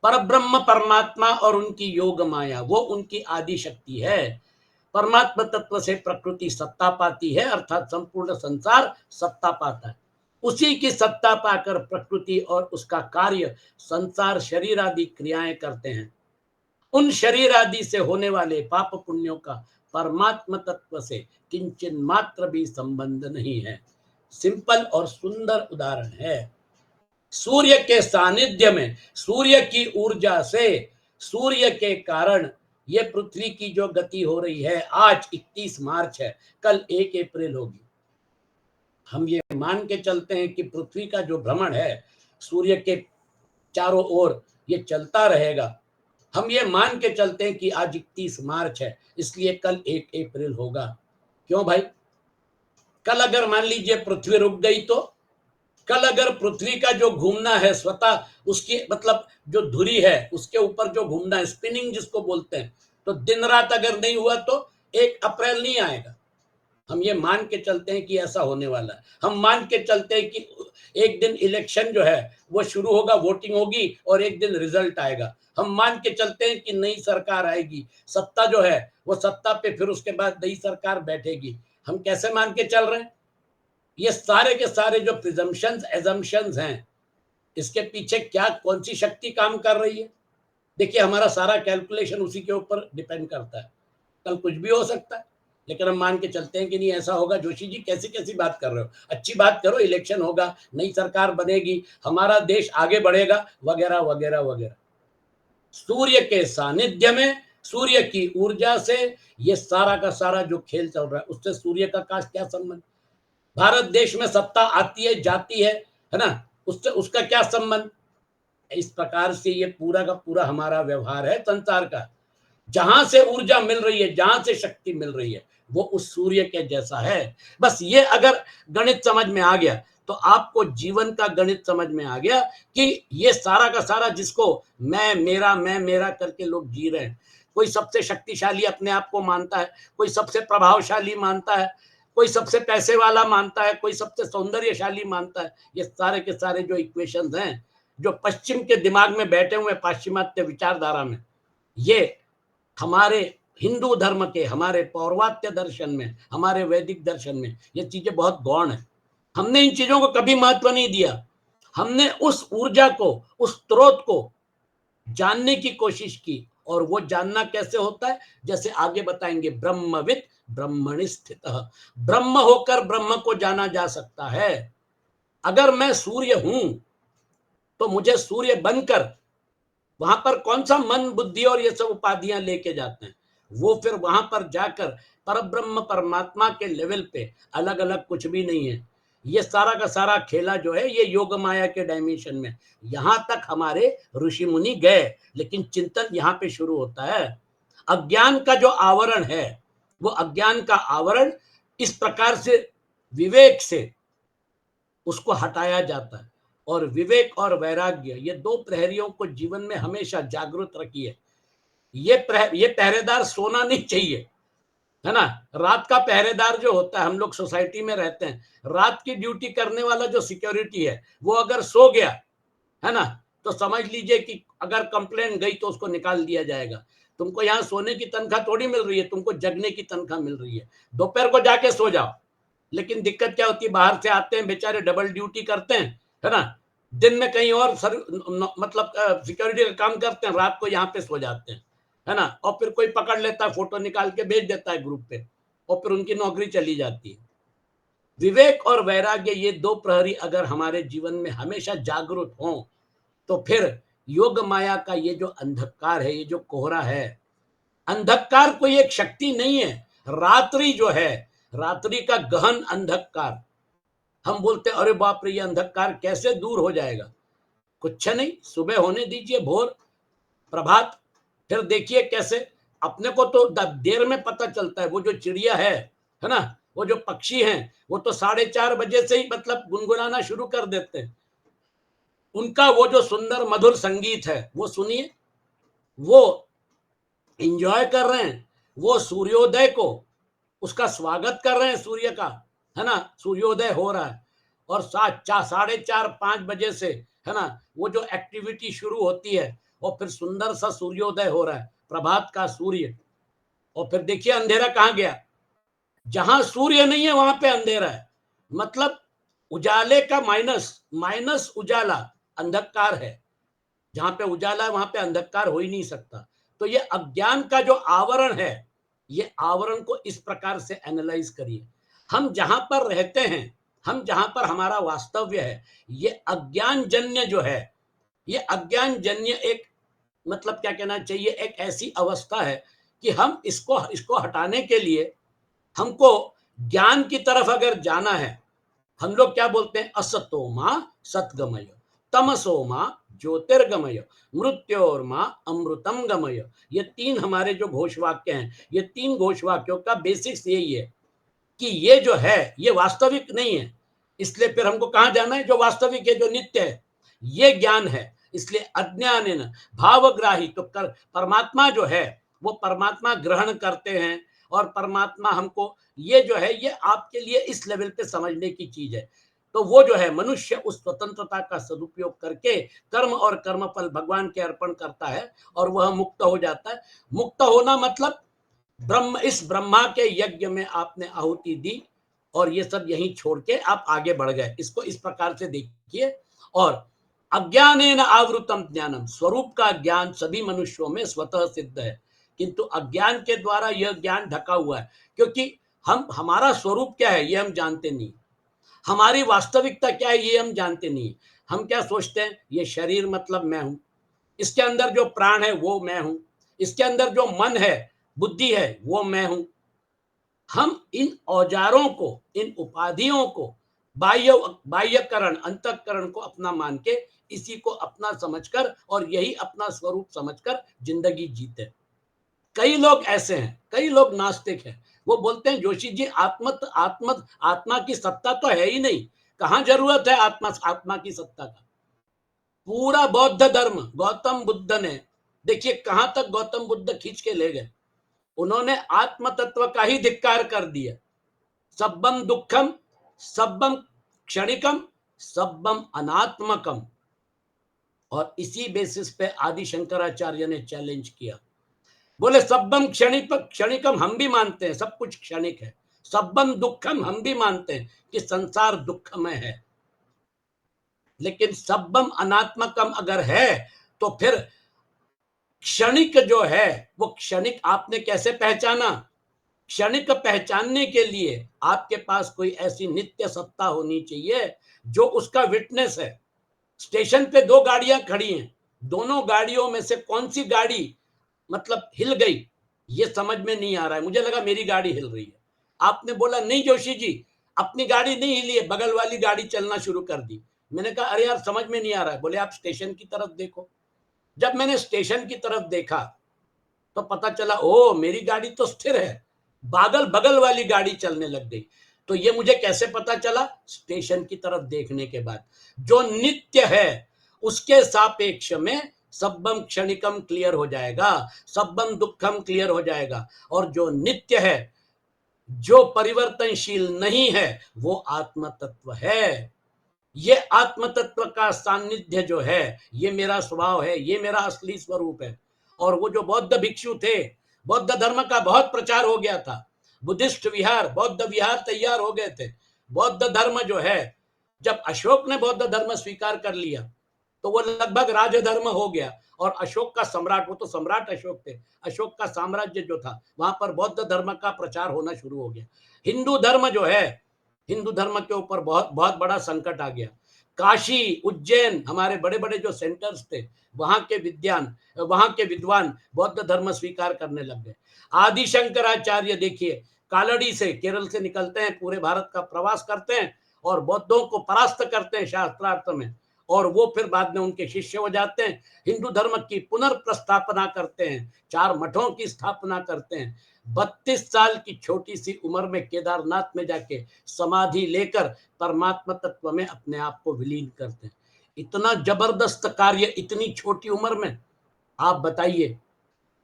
परब्रह्म परमात्मा और उनकी योग माया, वो उनकी आदि शक्ति है। परमात्मा तत्व से प्रकृति सत्ता पाती है, अर्थात संपूर्ण संसार सत्ता पाता है। उसी की सत्ता पाकर प्रकृति और उसका कार्य संसार शरीर आदि क्रियाएं करते हैं। उन शरीर आदि से होने वाले पाप पुण्यों का परमात्मा तत्व से किंचन मात्र भी संबंध नहीं है। सिंपल और सुंदर उदाहरण है। सूर्य के सानिध्य में, सूर्य की ऊर्जा से, सूर्य के कारण ये पृथ्वी की जो गति हो रही है, आज 31 मार्च है, कल 1 अप्रैल होगी। हम ये मान के चलते हैं कि पृथ्वी का जो भ्रमण है सूर्य के चारों ओर, ये चलता रहेगा। हम ये मान के चलते हैं कि आज 31 मार्च है, इसलिए कल 1 अप्रैल होगा। क्यों भाई? कल अगर मान लीजिए पृथ्वी रुक गई तो, कल अगर पृथ्वी का जो घूमना है स्वतः, उसकी मतलब जो धुरी है उसके ऊपर जो घूमना है, स्पिनिंग जिसको बोलते हैं, तो दिन रात अगर नहीं हुआ तो 1 अप्रैल नहीं आएगा। हम ये मान के चलते हैं कि ऐसा होने वाला है। हम मान के चलते हैं कि एक दिन इलेक्शन जो है वो शुरू होगा, वोटिंग होगी और एक दिन रिजल्ट आएगा। हम मान के चलते हैं कि नई सरकार आएगी, सत्ता जो है वो सत्ता पे, फिर उसके बाद नई सरकार बैठेगी। हम कैसे मान के चल रहे हैं? ये सारे के सारे जो प्रिजम्पशंस एजम्पशंस हैं, इसके पीछे क्या कौन सी शक्ति काम कर रही है? देखिए, हमारा सारा कैलकुलेशन उसी के ऊपर डिपेंड करता है। कल कुछ भी हो सकता है, लेकिन हम मान के चलते हैं कि नहीं ऐसा होगा। जोशी जी कैसी कैसी बात कर रहे हो, अच्छी बात करो, इलेक्शन होगा, नई सरकार बनेगी, हमारा देश आगे बढ़ेगा, वगैरह वगैरह वगैरह। सूर्य के सानिध्य में, सूर्य की ऊर्जा से ये सारा का सारा जो खेल चल रहा है, उससे सूर्य का क्या संबंध? भारत देश में सत्ता आती है जाती है ना, उससे उसका क्या संबंध? इस प्रकार से ये पूरा का पूरा हमारा व्यवहार है संसार का। जहां से ऊर्जा मिल रही है, जहां से शक्ति मिल रही है, वो उस सूर्य के जैसा है। बस ये अगर गणित समझ में आ गया तो आपको जीवन का गणित समझ में आ गया कि ये सारा का सारा जिसको मैं मेरा करके लोग जी रहे हैं, कोई सबसे शक्तिशाली अपने आप को मानता है, कोई सबसे प्रभावशाली मानता है, कोई सबसे पैसे वाला मानता है, कोई सबसे सौंदर्यशाली मानता है। ये सारे के सारे जो इक्वेशंस हैं, जो पश्चिम के दिमाग में बैठे हुए पाश्चिमात्य विचारधारा में, ये हमारे हिंदू धर्म के, हमारे पौर्वात्य दर्शन में, हमारे वैदिक दर्शन में ये चीजें बहुत गौण है। हमने इन चीजों को कभी महत्व नहीं दिया। हमने उस ऊर्जा को, उस स्रोत को जानने की कोशिश की, और वो जानना कैसे होता है, जैसे आगे बताएंगे, ब्रह्मविद ब्रह्मणि स्थितः। ब्रह्म होकर ब्रह्म को जाना जा सकता है। अगर मैं सूर्य हूं तो मुझे सूर्य बनकर वहां पर कौन सा मन बुद्धि और ये सब उपाधियां लेके जाते हैं, वो फिर वहां पर जाकर परब्रह्म परमात्मा के लेवल पे अलग अलग कुछ भी नहीं है। ये सारा का सारा खेला जो है ये योग माया के डायमेंशन में, यहां तक हमारे ऋषि मुनि गए, लेकिन चिंतन यहां पे शुरू होता है। अज्ञान का जो आवरण है, वो अज्ञान का आवरण इस प्रकार से विवेक से उसको हटाया जाता है। और विवेक और वैराग्य, ये दो प्रहरियों को जीवन में हमेशा जागृत रखिए। ये पहरेदार सोना नहीं चाहिए, है ना। रात का पहरेदार जो होता है, हम लोग सोसाइटी में रहते हैं, रात की ड्यूटी करने वाला जो सिक्योरिटी है, वो अगर सो गया, है ना, तो समझ लीजिए कि अगर कंप्लेंट गई तो उसको निकाल दिया जाएगा। तुमको यहाँ सोने की तनख्वाह थोड़ी मिल रही है, तुमको जगने की तनख्वाह मिल रही है। दोपहर को जाके सो जाओ। लेकिन दिक्कत क्या होती है, बाहर से आते हैं बेचारे, डबल ड्यूटी करते हैं, है ना, दिन में कहीं और मतलब सिक्योरिटी का काम करते हैं, रात को यहाँ पे सो जाते हैं, है ना, और फिर कोई पकड़ लेता है, फोटो निकाल के भेज देता है ग्रुप पे, और फिर उनकी नौकरी चली जाती है। विवेक और वैराग्य, ये दो प्रहरी अगर हमारे जीवन में हमेशा जागरूक हों, तो फिर योग माया का ये जो अंधकार है, ये जो कोहरा है, अंधकार कोई एक शक्ति नहीं है, रात्रि जो है, रात्रि का गहन अंधकार। हम बोलते अरे बाप रे, ये अंधकार कैसे दूर हो जाएगा? कुछ नहीं, सुबह होने दीजिए, भोर, प्रभात, फिर देखिए कैसे अपने को तो देर में पता चलता है। वो जो चिड़िया है ना, वो जो पक्षी हैं, वो तो 4:30 बजे से ही मतलब गुनगुनाना शुरू कर देते हैं। उनका वो जो सुंदर मधुर संगीत है, वो सुनिए, वो एंजॉय कर रहे हैं, वो सूर्योदय को, उसका स्वागत कर रहे हैं, सूर्य का, है ना, सूर्योदय हो रहा है, और 4:30-5 बजे से, है ना, वो जो एक्टिविटी शुरू होती है, और फिर सुंदर सा सूर्योदय हो रहा है, प्रभात का सूर्य, और फिर देखिए अंधेरा कहाँ गया? जहां सूर्य नहीं है वहां पे अंधेरा है, मतलब उजाले का माइनस, माइनस उजाला, अंधकार है। जहां पे उजाला है वहां पे अंधकार हो ही नहीं सकता। तो ये अज्ञान का जो आवरण है, ये आवरण को इस प्रकार से एनालाइज करिए। हम जहां पर रहते हैं, हम जहां पर हमारा वास्तव्य है, ये अज्ञान जन्य जो है, ये अज्ञान जन्य एक, मतलब क्या कहना चाहिए, एक ऐसी अवस्था है कि हम इसको इसको हटाने के लिए हमको ज्ञान की तरफ अगर जाना है, हम लोग क्या बोलते हैं, असतो मां सतगमय, तमसो मां ज्योतिर्गमय, मृत्योर्मा अमृतम गमय। ये तीन हमारे जो घोष वाक्य हैं, ये तीन घोष वाक्यों का बेसिक्स यही है कि ये जो है ये वास्तविक नहीं है, इसलिए फिर हमको कहां जाना है, जो वास्तविक है, जो नित्य है, ये ज्ञान है। इसलिए अज्ञानेन भावग्राही, तो परमात्मा जो है वो परमात्मा ग्रहण करते हैं, और परमात्मा हमको, ये जो है ये आपके लिए इस लेवल पे समझने की चीज है। तो वो जो है मनुष्य उस स्वतंत्रता का सदुपयोग करके कर्म और कर्मफल भगवान के अर्पण करता है, और वह मुक्त हो जाता है। मुक्त होना मतलब ब्रह्म, इस ब्रह्मा के यज्ञ में आपने आहुति दी, और ये सब यहीं छोड़ के आप आगे बढ़ गए। इसको इस प्रकार से देखिए। और अज्ञानेन आवृतम ज्ञानम, स्वरूप का ज्ञान सभी मनुष्यों में स्वतः सिद्ध है, किंतु अज्ञान के द्वारा यह ज्ञान ढका हुआ है, क्योंकि हम, हमारा स्वरूप क्या है ये हम जानते नहीं, हमारी वास्तविकता क्या है ये हम जानते नहीं। हम क्या सोचते हैं, ये शरीर मतलब मैं हूं, इसके अंदर जो प्राण है वो मैं हूं, इसके अंदर जो मन है, बुद्धि है, वो मैं हूं। हम इन औजारों को, इन उपाधियों को, बाह्य बाह्यकरण, अंतःकरण को अपना मान के, इसी को अपना समझकर और यही अपना स्वरूप समझकर जिंदगी जीते। कई लोग ऐसे हैं, कई लोग नास्तिक हैं, वो बोलते हैं जोशी जी आत्मा की सत्ता तो है ही नहीं, कहां जरूरत है आत्मा आत्मा की सत्ता का। पूरा बौद्ध धर्म गौतम बुद्ध ने, देखिए कहां तक गौतम बुद्ध खींच के ले गए। उन्होंने आत्म तत्व का ही धिक्कार कर दिया। सब्बम दुखम, सब्बम क्षणिकम, सब्बम अनात्मकम। और इसी बेसिस पे आदि शंकराचार्य ने चैलेंज किया, बोले सब्बम क्षणिकम हम भी मानते हैं, सब कुछ क्षणिक है। सब्बम दुखम हम भी मानते हैं कि संसार दुखमय है, लेकिन सब्बम अनात्मकम अगर है तो फिर क्षणिक जो है वो क्षणिक आपने कैसे पहचाना? क्षणिक पहचानने के लिए आपके पास कोई ऐसी नित्य सत्ता होनी चाहिए जो उसका विटनेस है। स्टेशन पे दो गाड़ियां खड़ी हैं, दोनों गाड़ियों में से कौन सी गाड़ी मतलब हिल गई, ये समझ में नहीं आ रहा है। मुझे लगा मेरी गाड़ी हिल रही है, आपने बोला नहीं जोशी जी अपनी गाड़ी नहीं हिली है, बगल वाली गाड़ी चलना शुरू कर दी। मैंने कहा अरे यार समझ में नहीं आ रहा है। बोले आप स्टेशन की तरफ देखो। जब मैंने स्टेशन की तरफ देखा तो पता चला ओ मेरी गाड़ी तो स्थिर है, बागल बगल वाली गाड़ी चलने लग गई। तो ये मुझे कैसे पता चला? स्टेशन की तरफ देखने के बाद। जो नित्य है उसके सापेक्ष में सब्बम क्षणिकम क्लियर हो जाएगा, सब्बम दुखम क्लियर हो जाएगा, और जो नित्य है, जो परिवर्तनशील नहीं है, वो आत्म तत्व है। ये आत्म तत्व का सानिध्य जो है, ये मेरा स्वभाव है, ये मेरा असली स्वरूप है। और वो जो बौद्ध भिक्षु थे, बौद्ध धर्म का बहुत प्रचार हो गया था, बुद्धिस्ट विहार, बौद्ध विहार तैयार हो गए थे। बौद्ध धर्म जो है, जब अशोक ने बौद्ध धर्म स्वीकार कर लिया तो वो लगभग राजधर्म हो गया। और अशोक का सम्राट, वो तो सम्राट अशोक थे, अशोक का साम्राज्य जो था वहां पर बौद्ध धर्म का प्रचार होना शुरू हो गया। हिंदू धर्म जो है, हिंदू धर्म के ऊपर बहुत बहुत बड़ा संकट आ गया। काशी, उज्जैन, हमारे बड़े बड़े जो सेंटर्स थे, वहां के विद्वान बौद्ध धर्म स्वीकार करने लग गए। आदि शंकराचार्य देखिए, कालड़ी से, केरल से निकलते हैं, पूरे भारत का प्रवास करते हैं और बौद्धों को परास्त करते हैं शास्त्रार्थ में, और वो फिर बाद में उनके शिष्य हो जाते हैं। हिंदू धर्म की पुनर्प्रस्थापना करते हैं, 4 मठों की स्थापना करते हैं। 32 साल की छोटी सी उम्र में केदारनाथ में जाके समाधि लेकर परमात्मा तत्व में अपने आप को विलीन करते हैं। इतना जबरदस्त कार्य इतनी छोटी उम्र में, आप बताइए।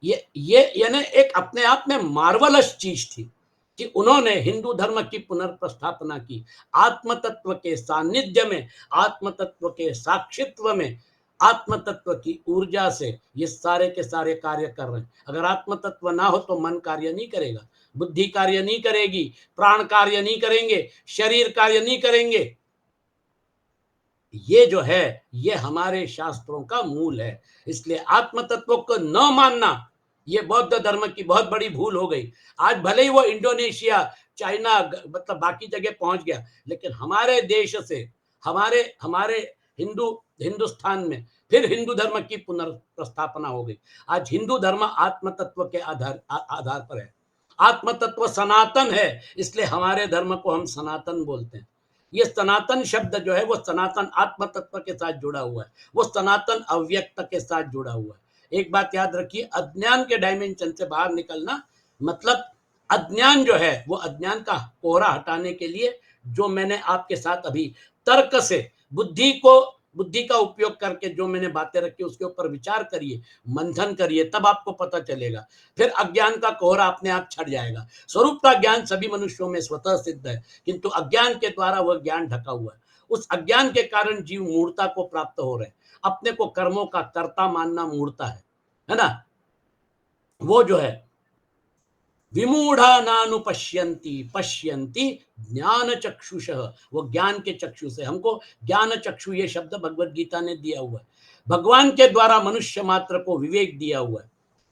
ये यानी एक अपने आप में मार्वलस चीज थी कि उन्होंने हिंदू धर्म की पुनर्प्रस्थापना की। आत्म तत्व के सानिध्य में, आत्म तत्व के साक्षित्व में, आत्म तत्व की ऊर्जा से ये सारे के सारे कार्य कर रहे हैं। अगर आत्म तत्व ना हो तो मन कार्य नहीं करेगा, बुद्धि कार्य नहीं करेगी, प्राण कार्य नहीं करेंगे, शरीर कार्य नहीं करेंगे। ये जो है, ये हमारे शास्त्रों का मूल है। इसलिए आत्म तत्व को न मानना, ये बौद्ध धर्म की बहुत बड़ी भूल हो गई। आज भले ही वो इंडोनेशिया, चाइना, मतलब बाकी जगह पहुंच गया, लेकिन हमारे देश से, हमारे हमारे हिंदुस्तान में फिर हिंदू धर्म की पुनर्प्रस्थापना हो गई। आज हिंदू धर्म आत्म तत्व के आधार पर है। आत्म तत्व सनातन है, इसलिए हमारे धर्म को हम सनातन बोलते हैं। ये सनातन शब्द जो है वो सनातन आत्म तत्व के साथ जुड़ा हुआ है, वो सनातन अव्यक्त के साथ जुड़ा हुआ है। एक बात याद रखिए, अज्ञान के डायमेंशन से बाहर निकलना मतलब, अज्ञान जो है वो अज्ञान का कोहरा हटाने के लिए जो मैंने आपके साथ अभी तर्क से, बुद्धि का उपयोग करके जो मैंने बातें रखी उसके ऊपर विचार करिए, मंथन करिए, तब आपको पता चलेगा। फिर अज्ञान का कोहरा अपने आप छट जाएगा। स्वरूप का ज्ञान सभी मनुष्यों में स्वतः सिद्ध है, किंतु अज्ञान के द्वारा वह ज्ञान ढका हुआ है। उस अज्ञान के कारण जीव मूढ़ता को प्राप्त हो रहे हैं। अपने को कर्मों का कर्ता मानना मूढ़ता है ना। वो जो है, विमूढ़ा नानुपश्यंती पश्यंती ज्ञान चक्षुष, वो ज्ञान के चक्षु से, हमको ज्ञान चक्षु ये शब्द भगवत गीता ने दिया हुआ है। भगवान के द्वारा मनुष्य मात्र को विवेक दिया हुआ है,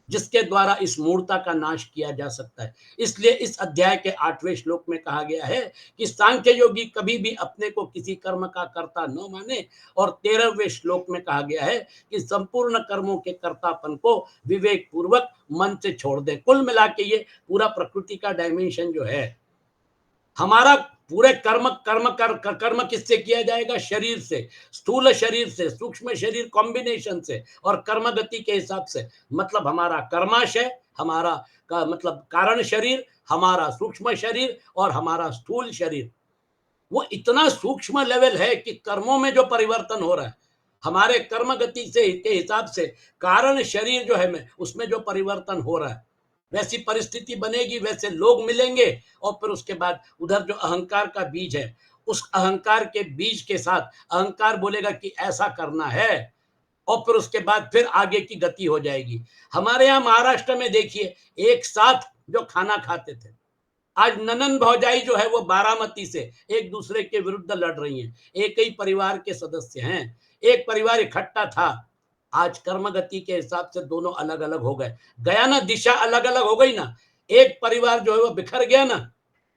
जिसके द्वारा इस मूढ़ता का नाश किया जा सकता है। इसलिए इस अध्याय के 8वें श्लोक में कहा गया है कि सांख्य योगी कभी भी अपने को किसी कर्म का कर्ता न माने, और 13वें श्लोक में कहा गया है कि संपूर्ण कर्मों के कर्तापन को विवेक पूर्वक मन से छोड़ दें। कुल मिला के ये पूरा प्रकृति का डायमेंशन जो है, हमारा पूरे कर्म किससे किया जाएगा? शरीर से, स्थूल शरीर से, सूक्ष्म शरीर कॉम्बिनेशन से, और कर्म गति के हिसाब से। मतलब हमारा कर्माशय, हमारा का मतलब कारण शरीर, हमारा सूक्ष्म शरीर और हमारा स्थूल शरीर, वो इतना सूक्ष्म लेवल है कि कर्मों में जो परिवर्तन हो रहा है, हमारे कर्म गति से के हिसाब से कारण शरीर जो है में उसमें जो परिवर्तन हो रहा है, वैसी परिस्थिति बनेगी, वैसे लोग मिलेंगे, और फिर उसके बाद उधर जो अहंकार का बीज है, उस अहंकार के बीज के साथ अहंकार बोलेगा कि ऐसा करना है, और फिर उसके बाद फिर आगे की गति हो जाएगी। हमारे यहाँ महाराष्ट्र में देखिए, एक साथ जो खाना खाते थे, आज ननन भौजाई जो है वो बारामती से एक दूसरे के विरुद्ध लड़ रही हैं। एक ही परिवार के सदस्य हैं, एक परिवार इकट्ठा था, आज कर्म गति के हिसाब से दोनों अलग अलग हो गए, गया ना, दिशा अलग अलग हो गई ना, एक परिवार जो है वो बिखर गया ना।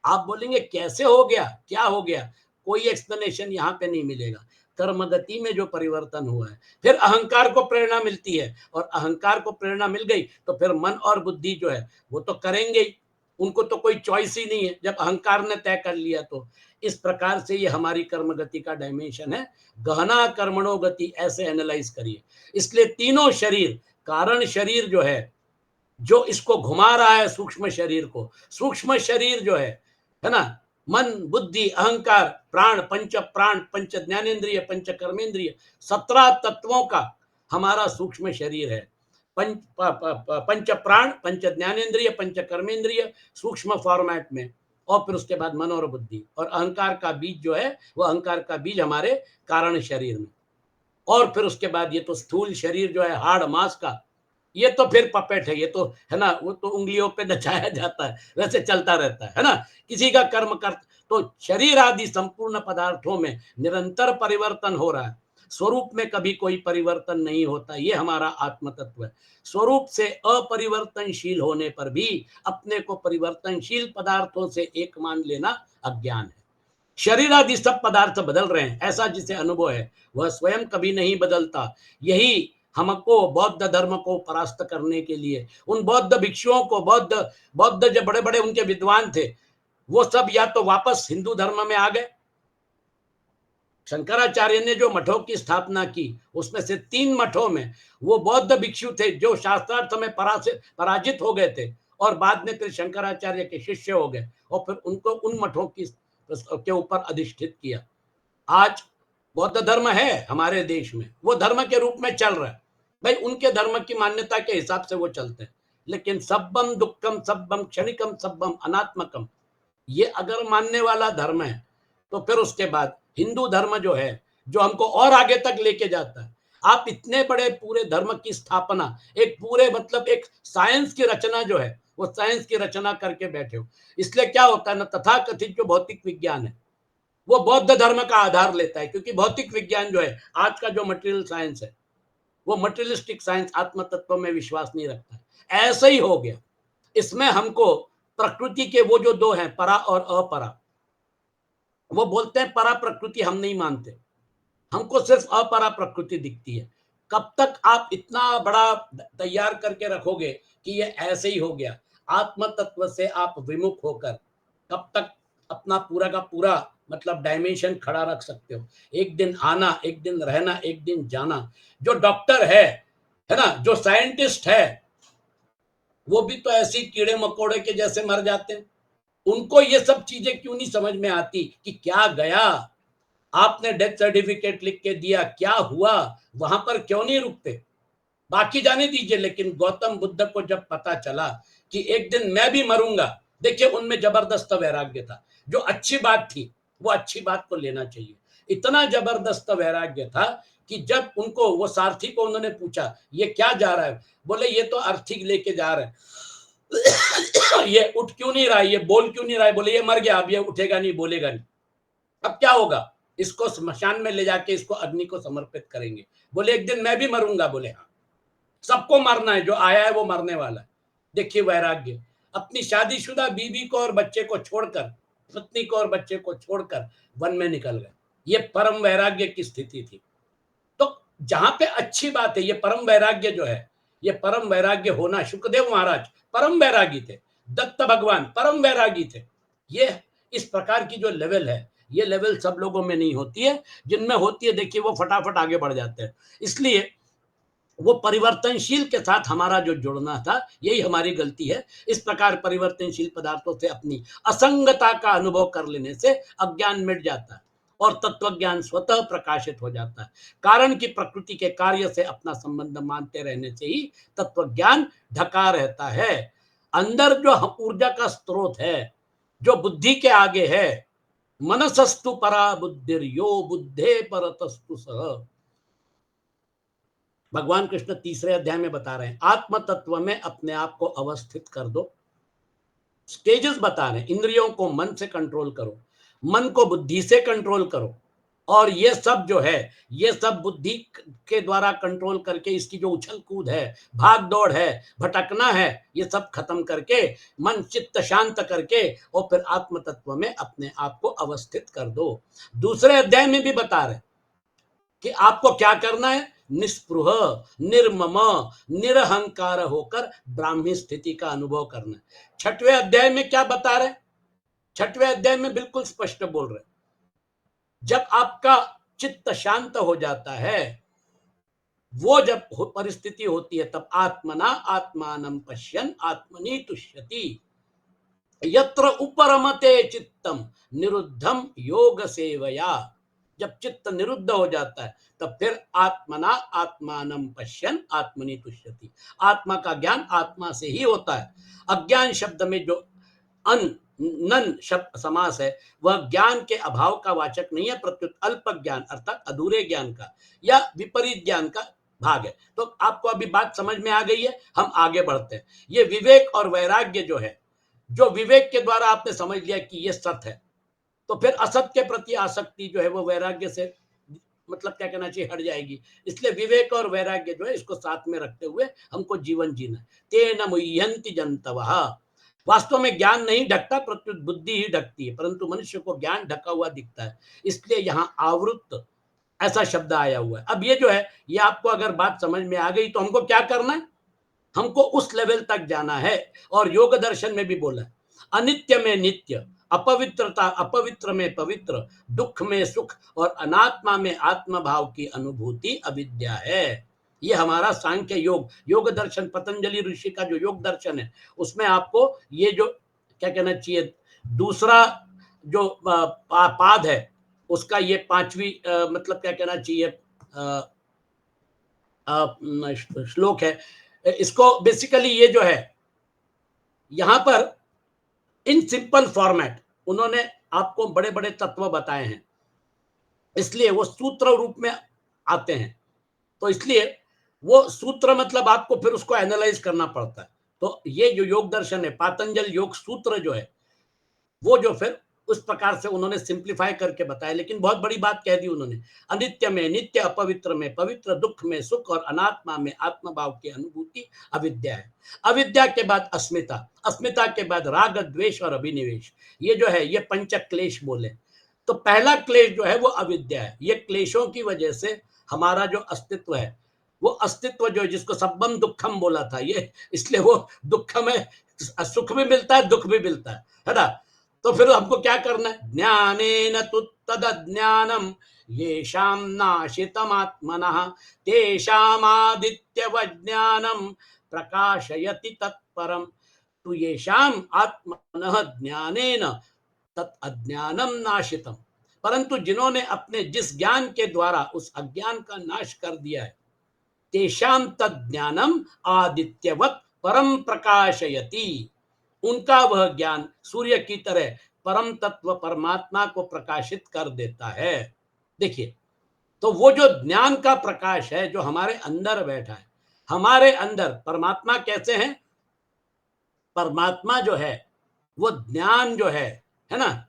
आप बोलेंगे कैसे हो गया, क्या हो गया? कोई एक्सप्लेनेशन यहाँ पे नहीं मिलेगा। कर्म गति में जो परिवर्तन हुआ है, फिर अहंकार को प्रेरणा मिलती है, और अहंकार को प्रेरणा मिल गई तो फिर मन और बुद्धि जो है वो तो करेंगे ही, उनको तो कोई चॉइस ही नहीं है जब अहंकार ने तय कर लिया तो। इस प्रकार से ये हमारी कर्म गति का डायमेंशन है। गहना कर्मणो गति, ऐसे एनालाइज करिए। इसलिए तीनों शरीर, कारण शरीर जो है, जो इसको घुमा रहा है सूक्ष्म शरीर को, सूक्ष्म शरीर जो है ना, मन बुद्धि अहंकार प्राण पंच ज्ञानेन्द्रिय पंच कर्मेंद्रिय, 17 तत्वों का हमारा सूक्ष्म शरीर है। पंच प्राण पंच ज्ञानेन्द्रिय पंच कर्मेंद्रिय सूक्ष्म फॉर्मेट में, और फिर उसके बाद मन और बुद्धि, और अहंकार का बीज जो है वो अहंकार का बीज हमारे कारण शरीर में, और फिर उसके बाद ये तो स्थूल शरीर जो है हाड़ मांस का, ये तो फिर पपेट है, ये तो है ना, वो तो उंगलियों पे नचाया जाता है, वैसे चलता रहता है ना, किसी का कर्म कर। तो शरीर आदि संपूर्ण पदार्थों में निरंतर परिवर्तन हो रहा है। स्वरूप में कभी कोई परिवर्तन नहीं होता, ये हमारा आत्म तत्व है। स्वरूप से अपरिवर्तनशील होने पर भी अपने को परिवर्तनशील पदार्थों से एक मान लेना अज्ञान है। शरीर आदि सब पदार्थ बदल रहे हैं, ऐसा जिसे अनुभव है वह स्वयं कभी नहीं बदलता। यही हमको बौद्ध धर्म को परास्त करने के लिए उन बौद्ध भिक्षुओं को, बौद्ध जो बड़े बड़े उनके विद्वान थे, वो सब या तो वापस हिंदू धर्म में आ गए। शंकराचार्य ने जो मठों की स्थापना की उसमें से 3 मठों में वो बौद्ध भिक्षु थे जो शास्त्रार्थ में पराजित हो गए थे और बाद में फिर शंकराचार्य के शिष्य हो गए और फिर उनको उन मठों की के ऊपर अधिष्ठित किया। आज बौद्ध धर्म है हमारे देश में, वो धर्म के रूप में चल रहा है भाई, उनके धर्म की मान्यता के हिसाब से वो चलते हैं। लेकिन सब्बम दुक्कम सब्बम क्षणिकम सब्बम अनात्मकम, ये अगर मानने वाला धर्म है तो फिर उसके बाद हिंदू धर्म जो है, जो हमको और आगे तक लेके जाता है। आप इतने बड़े पूरे धर्म की स्थापना, एक पूरे मतलब एक साइंस की रचना जो है, वो साइंस की रचना करके बैठे हो। इसलिए क्या होता है ना, तथाकथित जो भौतिक विज्ञान है वो बौद्ध धर्म का आधार लेता है, क्योंकि भौतिक विज्ञान जो है, आज का जो मटेरियल साइंस है, वो मटेरियलिस्टिक साइंस आत्म तत्व में विश्वास नहीं रखता है। ऐसा ही हो गया। इसमें हमको प्रकृति के वो जो दो हैं, परा और अपरा, वो बोलते हैं परा प्रकृति हम नहीं मानते, हमको सिर्फ अपरा प्रकृति दिखती है। कब तक आप इतना बड़ा तैयार करके रखोगे कि ये ऐसे ही हो गया, आत्म तत्व से आप विमुख होकर कब तक अपना पूरा का पूरा मतलब डायमेंशन खड़ा रख सकते हो? एक दिन आना, एक दिन रहना, एक दिन जाना। जो डॉक्टर है ना, जो साइंटिस्ट है, वो भी तो ऐसी कीड़े मकोड़े के जैसे मर जाते हैं। उनको ये सब चीजें क्यों नहीं समझ में आती कि क्या गया, आपने डेथ सर्टिफिकेट लिख के दिया, क्या हुआ, वहां पर क्यों नहीं रुकते? बाकी जाने दीजिए, लेकिन गौतम बुद्ध को जब पता चला कि एक दिन मैं भी मरूंगा, देखिए उनमें जबरदस्त वैराग्य था। जो अच्छी बात थी वो अच्छी बात को लेना चाहिए। इतना जबरदस्त वैराग्य था कि जब उनको वो सारथी को उन्होंने पूछा ये क्या जा रहा है, बोले ये तो अर्थी लेके जा रहा है। ये उठ क्यों नहीं रहा है, ये बोल क्यों नहीं रहा है? बोले ये मर गया, अब ये उठेगा नहीं, बोलेगा नहीं। अब क्या होगा? इसको स्मशान में ले जाके इसको अग्नि को समर्पित करेंगे। बोले एक दिन मैं भी मरूंगा। बोले हाँ, सबको मरना है, जो आया है वो मरने वाला है। देखिए वैराग्य, अपनी शादीशुदा बीवी को और बच्चे को छोड़कर, पत्नी को और बच्चे को छोड़कर वन में निकल गए। ये परम वैराग्य की स्थिति थी। तो जहां पे अच्छी बात है, ये परम वैराग्य जो है, ये परम वैराग्य होना, शुकदेव महाराज परम वैरागी थे, दत्त भगवान परम वैरागी थे। ये इस प्रकार की जो लेवल है, ये लेवल सब लोगों में नहीं होती है। जिनमें होती है देखिए वो फटाफट आगे बढ़ जाते हैं। इसलिए वो परिवर्तनशील के साथ हमारा जो जुड़ना था, यही हमारी गलती है। इस प्रकार परिवर्तनशील पदार्थों से अपनी असंगता का अनुभव कर लेने से अज्ञान मिट जाता है और तत्वज्ञान स्वतः प्रकाशित हो जाता है। कारण की प्रकृति के कार्य से अपना संबंध मानते रहने से ही तत्वज्ञान ढका रहता है। अंदर जो ऊर्जा का स्रोत है, जो बुद्धि के आगे है, मनसस्तु परा बुद्धिर्यो बुद्धे परतस्तु सह, भगवान कृष्ण तीसरे अध्याय में बता रहे हैं। आत्म तत्व में अपने आप को अवस्थित कर दो। स्टेजेस बता रहे हैं, इंद्रियों को मन से कंट्रोल करो, मन को बुद्धि से कंट्रोल करो, और ये सब जो है, ये सब बुद्धि के द्वारा कंट्रोल करके इसकी जो उछल कूद है, भाग दौड़ है, भटकना है, ये सब खत्म करके मन चित्त शांत करके और फिर आत्म तत्व में अपने आप को अवस्थित कर दो। दूसरे अध्याय में भी बता रहे कि आपको क्या करना है, निस्पृह, निर्मम, निरहंकार होकर ब्राह्मी स्थिति का अनुभव करना है। छठवें अध्याय में क्या बता रहे? छठवें अध्याय में बिल्कुल स्पष्ट बोल रहे, जब आपका चित्त शांत हो जाता है, वो जब परिस्थिति होती है, तब आत्मना आत्मानं पश्यन् आत्मनि तुष्यति, यत्र उपरमते चित्तम निरुद्धम योग सेवया। जब चित्त निरुद्ध हो जाता है तब फिर आत्मना आत्मानं पश्यन् आत्मनि तुष्यति, आत्मा का ज्ञान आत्मा से ही होता है। अज्ञान शब्द में जो नन शब्द समास है, वह ज्ञान के अभाव का वाचक नहीं है, प्रत्युत अल्प ज्ञान अर्थात अधूरे ज्ञान का या विपरीत ज्ञान का भाग है। तो आपको अभी बात समझ में आ गई है, हम आगे बढ़ते हैं। ये विवेक और वैराग्य जो है, जो विवेक के द्वारा आपने समझ लिया कि ये सत्य है, तो फिर असत के प्रति आसक्ति जो है वो वैराग्य से मतलब क्या कहना चाहिए हट जाएगी। इसलिए विवेक और वैराग्य जो है इसको साथ में रखते हुए हमको जीवन जीना है। तेन मुह्यन्ति जंतवः। वास्तव में ज्ञान नहीं ढकता, प्रत्युत बुद्धि ही ढकती है, परंतु मनुष्य को ज्ञान ढका हुआ दिखता है, इसलिए यहाँ आवृत्त ऐसा शब्द आया हुआ है। अब ये जो है, ये आपको अगर बात समझ में आ गई तो हमको क्या करना है, हमको उस लेवल तक जाना है। और योग दर्शन में भी बोला है, अनित्य में नित्य, अपवित्रता अपवित्र में पवित्र, दुख में सुख और अनात्मा में आत्म भाव की अनुभूति अविद्या है। ये हमारा सांख्य योग, योग दर्शन, पतंजलि ऋषि का जो योग दर्शन है, उसमें आपको ये जो क्या कहना चाहिए, दूसरा जो पाद है उसका ये पांचवी मतलब क्या कहना चाहिए श्लोक है। इसको बेसिकली ये जो है यहां पर इन सिंपल फॉर्मेट उन्होंने आपको बड़े बड़े तत्व बताए हैं, इसलिए वो सूत्र रूप में आते हैं। तो इसलिए वो सूत्र मतलब आपको फिर उसको एनालाइज करना पड़ता है। तो ये जो योग दर्शन है, पातंजल योग सूत्र जो है, वो जो फिर उस प्रकार से उन्होंने सिंप्लीफाई करके बताया, लेकिन बहुत बड़ी बात कह दी उन्होंने, अनित्य में नित्य, अपवित्र में पवित्र, दुख में सुख और अनात्मा में आत्म भाव की अनुभूति अविद्या है। अविद्या के बाद अस्मिता, अस्मिता के बाद राग द्वेष और अभिनिवेश, ये जो है ये पंच क्लेश बोले। तो पहला क्लेश जो है वो अविद्या है। ये क्लेशों की वजह से हमारा जो अस्तित्व है, वो अस्तित्व जो जिसको सब्बम दुखम बोला था, ये इसलिए वो दुख में सुख भी मिलता है, दुख भी मिलता है ना। तो फिर हमको क्या करना है, ज्ञानेन तु तदज्ञानम येषां नाशितमात्मनः तेषामादित्यवज्ञानम प्रकाशयति तत्परम। तु येषां आत्मनः ज्ञानेन तत् अज्ञानम नाशितम। परंतु जिन्होंने अपने जिस ज्ञान के द्वारा उस अज्ञान का नाश कर दिया है, तेषां तज्ज्ञानम आदित्यवत परम प्रकाशयति, उनका वह ज्ञान सूर्य की तरह परम तत्व परमात्मा को प्रकाशित कर देता है। देखिए, तो वो जो ज्ञान का प्रकाश है जो हमारे अंदर बैठा है, हमारे अंदर परमात्मा कैसे हैं, परमात्मा जो है वो ज्ञान जो है ना,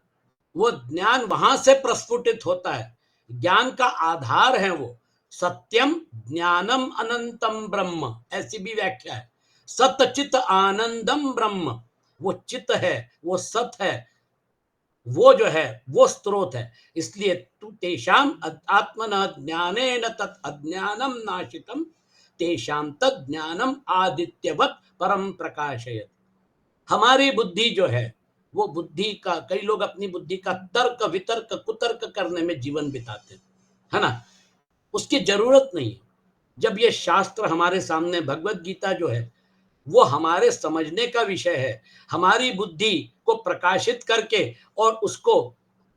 वो ज्ञान वहां से प्रस्फुटित होता है। ज्ञान का आधार है वो सत्यम ज्ञानम अनंतम ब्रह्म, ऐसी भी व्याख्या है। सत चित आनंदम ब्रह्म, वो चित है, वो सत है, वो जो है वो स्रोत है। इसलिए तु तेषाम आत्मना ज्ञानेन तत् अज्ञानम नाशितम तेषाम तत् ज्ञानम आदित्यवत परम प्रकाशयत। हमारी बुद्धि जो है वो बुद्धि का, कई लोग अपनी बुद्धि का तर्क वितर्क कुतर्क करने में जीवन बिताते हैं, है ना। उसकी जरूरत नहीं है। जब ये शास्त्र हमारे सामने, भगवत गीता जो है वो हमारे समझने का विषय है, हमारी बुद्धि को प्रकाशित करके और उसको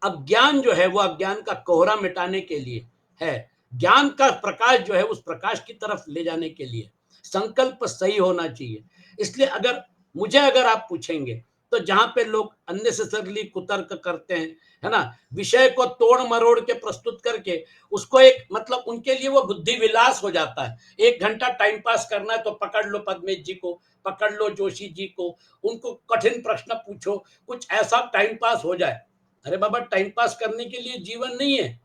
अज्ञान जो है वो अज्ञान का कोहरा मिटाने के लिए है, ज्ञान का प्रकाश जो है उस प्रकाश की तरफ ले जाने के लिए संकल्प सही होना चाहिए। इसलिए अगर आप पूछेंगे तो जहां पे लोग अननेसेसरली कुतर्क करते हैं, है ना, विषय को तोड़ मरोड़ के प्रस्तुत करके उसको एक मतलब उनके लिए वो बुद्धि विलास हो जाता है। 1 घंटा टाइम पास करना है तो पकड़ लो पद्मेश जी को, पकड़ लो जोशी जी को, उनको कठिन प्रश्न पूछो, कुछ ऐसा टाइम पास हो जाए। अरे बाबा, टाइम पास करने के लिए जीवन नहीं है।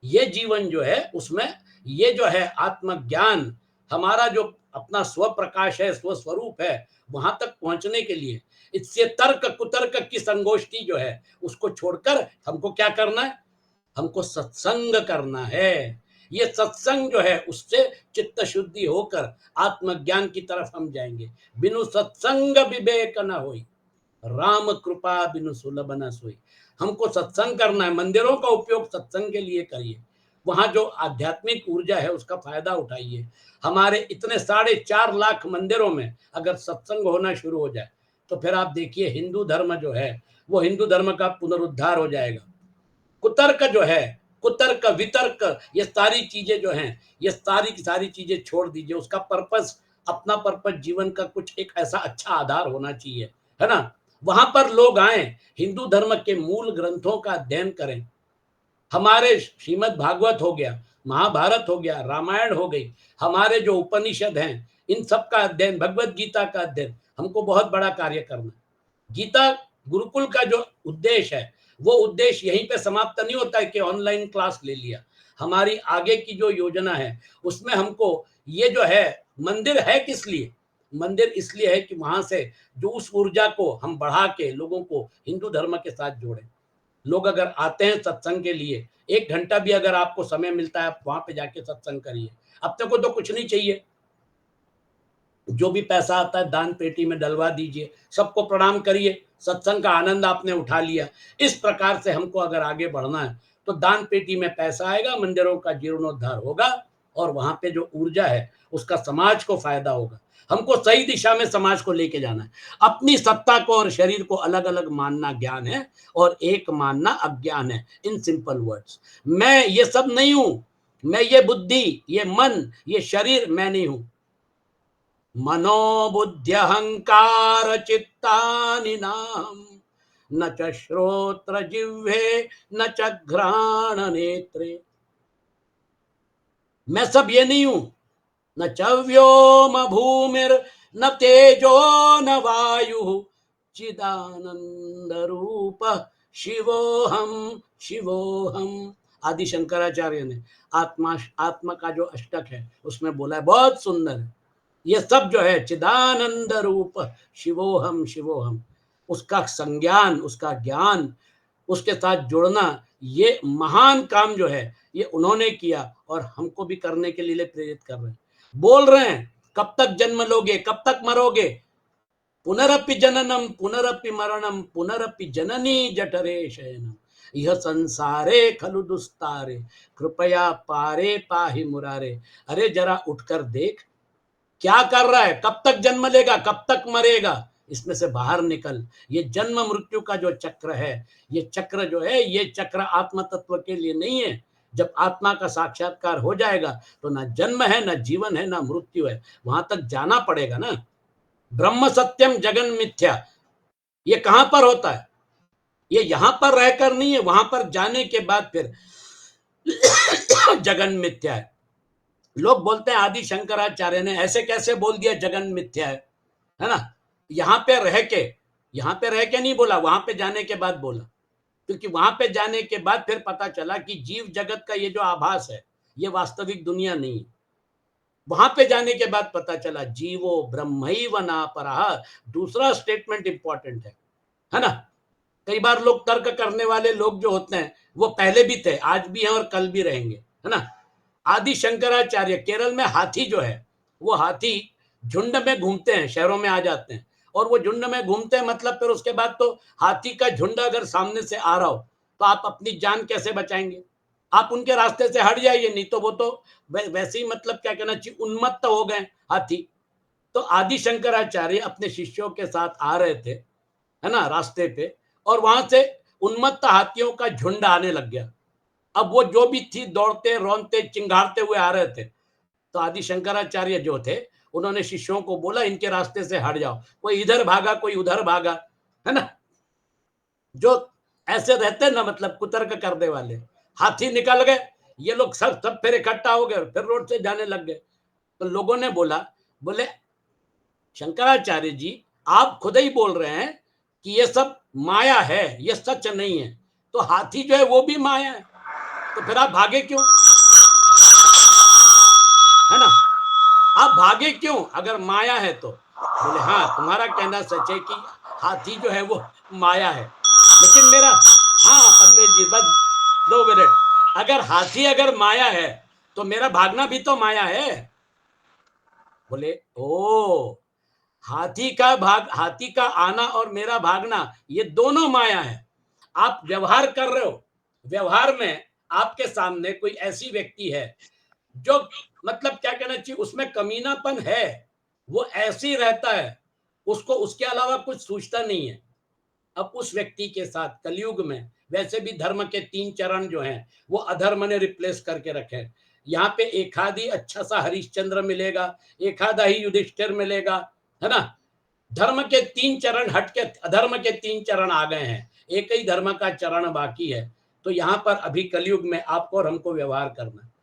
ये जीवन जो है उसमें ये जो है आत्मज्ञान, हमारा जो अपना स्व प्रकाश है, स्व स्वरूप है, वहां तक पहुंचने के लिए इससे तर्क कुतर्क की संगोष्ठी जो है उसको छोड़कर हमको क्या करना है, हमको सत्संग करना है। ये सत्संग जो है उससे चित्त शुद्धि होकर आत्मज्ञान की तरफ हम जाएंगे। बिनु सत्संग विवेक न होई, राम कृपा बिनु सुलभ न सोई। हमको सत्संग करना है, मंदिरों का उपयोग सत्संग के लिए करिए, वहां जो आध्यात्मिक ऊर्जा है उसका फायदा उठाइए। हमारे इतने 4.5 लाख मंदिरों में अगर सत्संग होना शुरू हो जाए तो फिर आप देखिए हिंदू धर्म जो है वो हिंदू धर्म का पुनरुद्धार हो जाएगा। कुतर्क जो है, कुतर्क वितर्क, ये सारी चीजें जो हैं, ये सारी की सारी चीजें छोड़ दीजिए। उसका पर्पस, अपना पर्पस जीवन का कुछ एक ऐसा अच्छा आधार होना चाहिए, है ना। वहां पर लोग आए, हिंदू धर्म के मूल ग्रंथों का अध्ययन करें। हमारे श्रीमद् भागवत हो गया, महाभारत हो गया, रामायण हो गई, हमारे जो उपनिषद हैं, इन सब का अध्ययन, भगवत गीता का अध्ययन, हमको बहुत बड़ा कार्य करना है। गीता गुरुकुल का जो उद्देश्य है वो उद्देश्य यहीं पे समाप्त नहीं होता है कि ऑनलाइन क्लास ले लिया। हमारी आगे की जो योजना है उसमें हमको ये जो है मंदिर है किस लिए? मंदिर इसलिए है कि वहां से जो उस ऊर्जा को हम बढ़ा के लोगों को हिंदू धर्म के साथ जोड़ें। लोग अगर आते हैं सत्संग के लिए, 1 घंटा भी अगर आपको समय मिलता है, आप वहां पे जाके सत्संग करिए। अपने को तो कुछ नहीं चाहिए, जो भी पैसा आता है दान पेटी में डलवा दीजिए, सबको प्रणाम करिए, सत्संग का आनंद आपने उठा लिया। इस प्रकार से हमको अगर आगे बढ़ना है तो दान पेटी में पैसा आएगा, मंदिरों का जीर्णोद्धार होगा और वहां पे जो ऊर्जा है उसका समाज को फायदा होगा। हमको सही दिशा में समाज को लेके जाना है। अपनी सत्ता को और शरीर को अलग अलग मानना ज्ञान है और एक मानना अज्ञान है। इन सिंपल वर्ड्स, मैं ये सब नहीं हूं, मैं ये बुद्धि, ये मन, ये शरीर मैं नहीं हूं। मनोबुद्ध्यहंकार चित्तानि नाम न च श्रोत्र जिह्वे न च घ्राण नेत्रे। मैं सब ये नहीं हूं, न च व्योम भूमिर न तेजो न वायु चिदानंद रूप शिवोहम शिवोहम। आदि शंकराचार्य ने आत्मा आत्मा का जो अष्टक है उसमें बोला है, बहुत सुंदर है। ये सब जो है चिदानंद रूप शिवोहम शिवोहम, उसका संज्ञान, उसका ज्ञान, उसके साथ जुड़ना, ये महान काम जो है ये उन्होंने किया और हमको भी करने के लिए प्रेरित कर रहे हैं। बोल रहे हैं कब तक जन्म लोगे, कब तक मरोगे, पुनरपि जननम पुनरपि मरणम पुनरपि जननी जठरे शयनम यह संसारे खलु दुस्तारे कृपया पारे पाहि मुरारे। अरे जरा उठकर देख, क्या कर रहा है, कब तक जन्म लेगा, कब तक मरेगा, इसमें से बाहर निकल। ये जन्म मृत्यु का जो चक्र है, ये चक्र जो है, ये चक्र आत्म तत्व के लिए नहीं है। जब आत्मा का साक्षात्कार हो जाएगा तो ना जन्म है, ना जीवन है, ना मृत्यु है, वहां तक जाना पड़ेगा ना। ब्रह्म सत्यम जगन मिथ्या, ये कहां पर होता है? ये यहां पर रहकर नहीं है, वहां पर जाने के बाद फिर जगन मिथ्या है। लोग बोलते हैं आदि शंकराचार्य ने ऐसे कैसे बोल दिया जगन मिथ्या है ना। यहाँ पे रह के, यहाँ पे रह के नहीं बोला, वहां पे जाने के बाद बोला, क्योंकि वहां पे जाने के बाद फिर पता चला कि जीव जगत का ये जो आभास है ये वास्तविक दुनिया नहीं है। वहां पे जाने के बाद पता चला जीवो ब्रह्मैव नापरः। दूसरा स्टेटमेंट इंपॉर्टेंट है ना। कई बार लोग तर्क करने वाले लोग जो होते हैं वो पहले भी थे, आज भी हैं और कल भी रहेंगे, है ना। आदि शंकराचार्य, केरल में हाथी जो है वो हाथी झुंड में घूमते हैं, शहरों में आ जाते हैं और वो झुंड में घूमते हैं, मतलब फिर उसके बाद तो हाथी का झुंड अगर सामने से आ रहा हो तो आप अपनी जान कैसे बचाएंगे? आप उनके रास्ते से हट जाइए, नहीं तो वो तो वैसे ही, मतलब क्या कहना चाहिए, उन्मत्त हो गए हाथी। तो आदि शंकराचार्य अपने शिष्यों के साथ आ रहे थे, है ना, रास्ते पे, और वहां से उन्मत्त हाथियों का झुंड आने लग गया। अब वो जो भी थी दौड़ते रौनते चिंगारते हुए आ रहे थे। तो आदि शंकराचार्य जो थे उन्होंने शिष्यों को बोला इनके रास्ते से हट जाओ। कोई इधर भागा, कोई उधर भागा, है ना। जो ऐसे रहते ना, मतलब कुतर्क करने वाले, हाथी निकल गए, ये लोग सब सब फिर इकट्ठा हो गए, फिर रोड से जाने लग गए। तो लोगों ने बोला, बोले शंकराचार्य जी आप खुद ही बोल रहे हैं कि ये सब माया है, ये सच नहीं है, तो हाथी जो है वो भी माया है, तो फिर आप भागे क्यों, है ना। आप भागे क्यों अगर माया है तो? बोले हाँ तुम्हारा कहना सच है कि हाथी जो है वो माया है, लेकिन मेरा, हाँ परमेश जी बस 2 मिनट, अगर हाथी अगर माया है तो मेरा भागना भी तो माया है। बोले ओ, हाथी का आना और मेरा भागना ये दोनों माया है। आप व्यवहार कर रहे हो, व्यवहार में आपके सामने कोई ऐसी व्यक्ति है जो, मतलब क्या कहना चाहिए, उसमें कमीनापन है, वो ऐसे ही रहता है, उसको उसके अलावा कुछ सूझता नहीं है। अब उस व्यक्ति के साथ कलयुग में वैसे भी धर्म के 3 चरण जो हैं वो अधर्म ने रिप्लेस करके रखे हैं। यहाँ पे एक आधी अच्छा सा हरिश्चंद्र मिलेगा, एक आधा ही युधिष्ठिर मिलेगा, है ना। धर्म के 3 चरण हट के अधर्म के 3 चरण आ गए हैं, एक ही धर्म का चरण बाकी है। तो यहाँ पर अभी कलयुग में आपको और हमको व्यवहार करना है।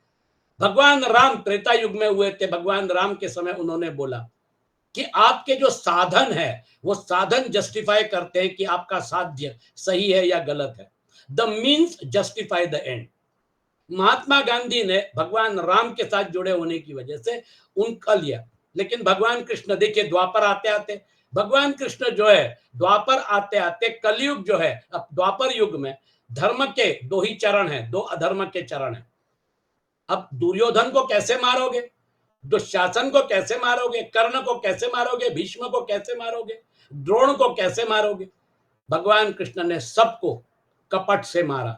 भगवान राम त्रेता युग में हुए थे, भगवान राम के समय उन्होंने बोला कि आपके जो साधन है वो साधन जस्टिफाई करते हैं कि आपका साध्य सही है या गलत है। The means justify the end. Mahatma Gandhi ने भगवान राम के साथ जुड़े होने की वजह से उनका लिया, लेकिन भगवान कृष्ण देखिए द्वापर आते आते, भगवान कृष्ण जो है द्वापर आते आते कलयुग जो है, अब द्वापर युग में धर्म के दो ही चरण हैं, दो अधर्म के चरण हैं। अब दुर्योधन को कैसे मारोगे, दुशासन को कैसे मारोगे, कर्ण को कैसे मारोगे, भीष्म को कैसे मारोगे, द्रोण को कैसे मारोगे? भगवान कृष्ण ने सबको कपट से मारा।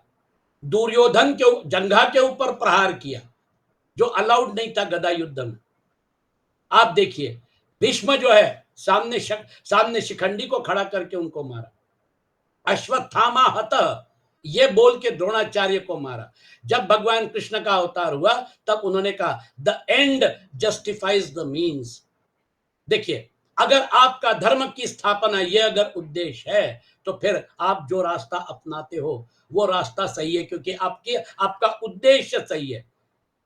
दुर्योधन के जंघा के ऊपर प्रहार किया, जो अलाउड नहीं था गदा युद्ध में। आप देखिए भीष्म जो है सामने शिखंडी को खड़ा करके उनको मारा। अश्वत्थामा हतः ये बोल के द्रोणाचार्य को मारा। जब भगवान कृष्ण का अवतार हुआ तब उन्होंने कहा the end justifies the means. देखिए अगर आपका धर्म की स्थापना ये अगर उद्देश्य है तो फिर आप जो रास्ता अपनाते हो वो रास्ता सही है, क्योंकि आपका उद्देश्य सही है।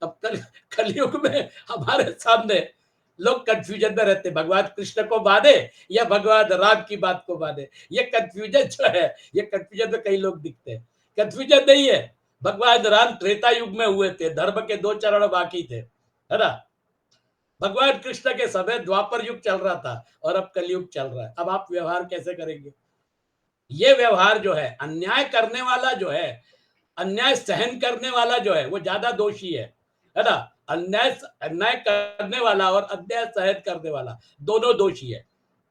अब कलयुग में हमारे सामने लोग कंफ्यूजन में रहते, भगवान कृष्ण को माने या भगवान राम की बात को माने। ये कंफ्यूजन जो है, ये कंफ्यूजन में कई लोग दिखते हैं। कंफ्यूजन नहीं है, भगवान राम त्रेता युग में हुए थे, धर्म के दो चरण बाकी थे, है ना। भगवान कृष्ण के समय द्वापर युग चल रहा था और अब कलयुग चल रहा है। अब आप व्यवहार कैसे करेंगे? ये व्यवहार जो है, अन्याय करने वाला जो है, अन्याय सहन करने वाला जो है वो ज्यादा दोषी है ना। अन्याय अन्याय करने वाला और अन्याय सहन करने वाला दोनों दोषी है।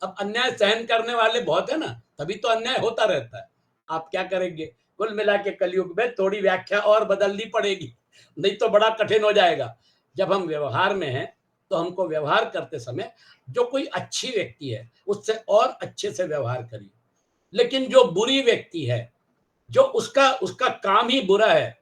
अब अन्याय सहन करने वाले बहुत है ना, तभी तो अन्याय होता रहता है। आप क्या करेंगे? कुल मिला के कलयुग में थोड़ी व्याख्या और बदलनी पड़ेगी, नहीं तो बड़ा कठिन हो जाएगा। जब हम व्यवहार में हैं तो हमको व्यवहार करते समय जो कोई अच्छी व्यक्ति है उससे और अच्छे से व्यवहार करिए, लेकिन जो बुरी व्यक्ति है, जो उसका उसका काम ही बुरा है,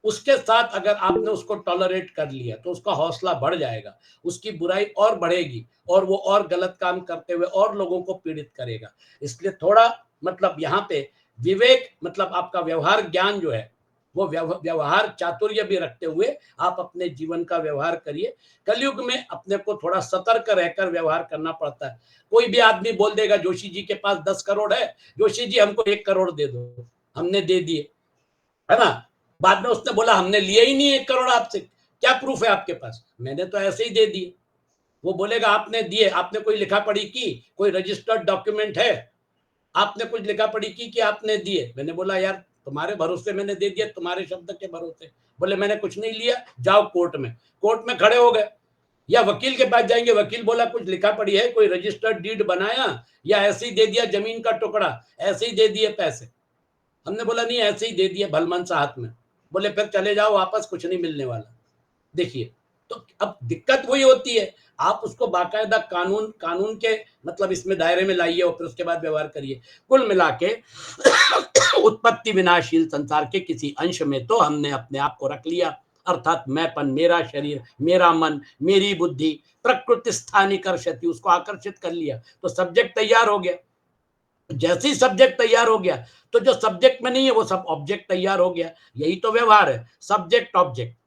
उसके साथ अगर आपने उसको टॉलरेट कर लिया तो उसका हौसला बढ़ जाएगा, उसकी बुराई और बढ़ेगी और वो और गलत काम करते हुए और लोगों को पीड़ित करेगा। इसलिए थोड़ा मतलब यहाँ पे विवेक मतलब आपका व्यवहार ज्ञान जो है वो व्यवहार चातुर्य भी रखते हुए आप अपने जीवन का व्यवहार करिए। कलयुग में अपने को थोड़ा सतर्क रहकर व्यवहार करना पड़ता है। कोई भी आदमी बोल देगा जोशी जी के पास 10 करोड़ है, जोशी जी हमको 1 करोड़ दे दो, हमने दे दिए, है ना। बाद में उसने बोला हमने लिए ही नहीं 1 करोड़ आपसे, क्या प्रूफ है आपके पास? मैंने तो ऐसे ही दे दिए। वो बोलेगा आपने दिए, आपने कोई लिखा पढ़ी की, कोई रजिस्टर्ड डॉक्यूमेंट है, आपने कुछ लिखा पढ़ी की कि आपने दिए? मैंने बोला यार तुम्हारे भरोसे मैंने दे दिया, तुम्हारे शब्द के भरोसे। बोले मैंने कुछ नहीं लिया, जाओ कोर्ट में। कोर्ट में खड़े हो गए या वकील के पास जाएंगे, वकील बोला कुछ लिखा पढ़ी है, कोई रजिस्टर्ड डीड बनाया या ऐसे ही दे दिया जमीन का टुकड़ा, ऐसे ही दे दिए पैसे? हमने बोला नहीं ऐसे ही दे दिए भलमन सा हाथ में। बोले फिर चले जाओ वापस, कुछ नहीं मिलने वाला। देखिए तो अब दिक्कत वही होती है, आप उसको बाकायदा कानून कानून के मतलब इसमें दायरे में लाइए और फिर उसके बाद व्यवहार करिए। कुल मिला के उत्पत्ति विनाशील संसार के किसी अंश में तो हमने अपने आप को रख लिया, अर्थात मैंपन, मेरा शरीर, मेरा मन, मेरी बुद्धि, प्रकृति स्थानी कर्षति, उसको आकर्षित कर लिया तो सब्जेक्ट तैयार हो गया। जैसे ही सब्जेक्ट तैयार हो गया तो जो सब्जेक्ट में नहीं है वो सब ऑब्जेक्ट तैयार हो गया। यही तो व्यवहार है, सब्जेक्ट ऑब्जेक्ट।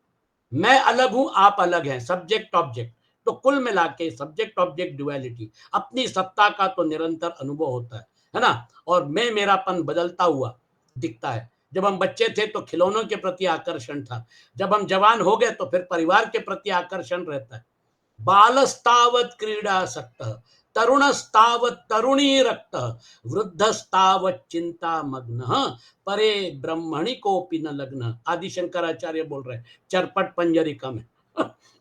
मैं अलग हूं, आप अलग हैं, सब्जेक्ट ऑब्जेक्ट। तो कुल मिला के सब्जेक्ट ऑब्जेक्ट ड्युअलिटी, अपनी सत्ता का तो निरंतर अनुभव होता है ना। और मैं मेरापन बदलता हुआ दिखता है। जब हम बच्चे थे तो खिलौनों के प्रति आकर्षण था, जब हम जवान हो गए तो फिर परिवार के प्रति आकर्षण रहता है। बालस्तावत् क्रीडासक्तः, तरुणस्तावत् तरुणी रक्तः, वृद्धस्तावत् चिंता मग्नः, परे ब्रह्मणि कोपि न लग्नः। आदि शंकराचार्य बोल रहे हैं चरपट पंजरिका में।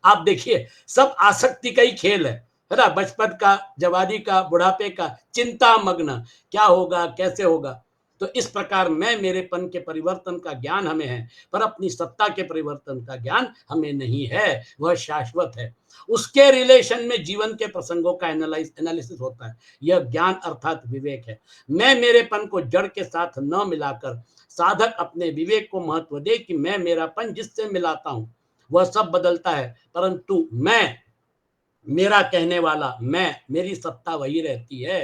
आप देखिए सब आसक्ति का ही खेल है ना, बचपन का, जवानी का, बुढ़ापे का, चिंता मग्न, क्या होगा कैसे होगा। तो इस प्रकार मैं मेरेपन के परिवर्तन का ज्ञान हमें है, पर अपनी सत्ता के परिवर्तन का ज्ञान हमें नहीं है, वह शाश्वत है। उसके रिलेशन में जीवन के प्रसंगों का एनालिसिस होता है, यह ज्ञान अर्थात विवेक है। मैं मेरेपन को जड़ के साथ न मिलाकर साधक अपने विवेक को महत्व दे कि मैं मेरापन जिससे मिलाता हूं वह सब बदलता है, परंतु मैं, मेरा कहने वाला मैं, मेरी सत्ता वही रहती है।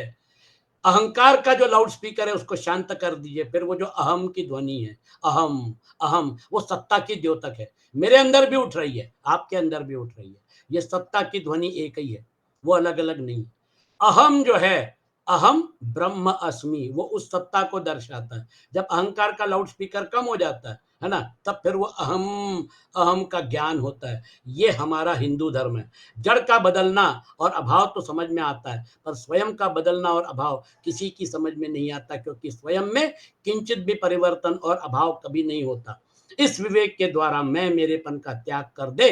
अहंकार का जो लाउड स्पीकर है उसको शांत कर दीजिए, फिर वो जो अहम की ध्वनि है, अहम अहम, वो सत्ता की द्योतक है, मेरे अंदर भी उठ रही है, आपके अंदर भी उठ रही है। ये सत्ता की ध्वनि एक ही है, वो अलग अलग नहीं। अहम जो है, अहम ब्रह्म अस्मि, वो उस सत्ता को दर्शाता है। जब अहंकार का लाउड स्पीकर कम हो जाता है है ना, तब फिर वो अहम अहम का ज्ञान होता है। ये हमारा हिंदू धर्म है। जड़ का बदलना और अभाव तो समझ में आता है, पर स्वयं का बदलना और अभाव किसी की समझ में नहीं आता, क्योंकि स्वयं में किंचित भी परिवर्तन और अभाव कभी नहीं होता। इस विवेक के द्वारा मैं मेरेपन का त्याग कर दे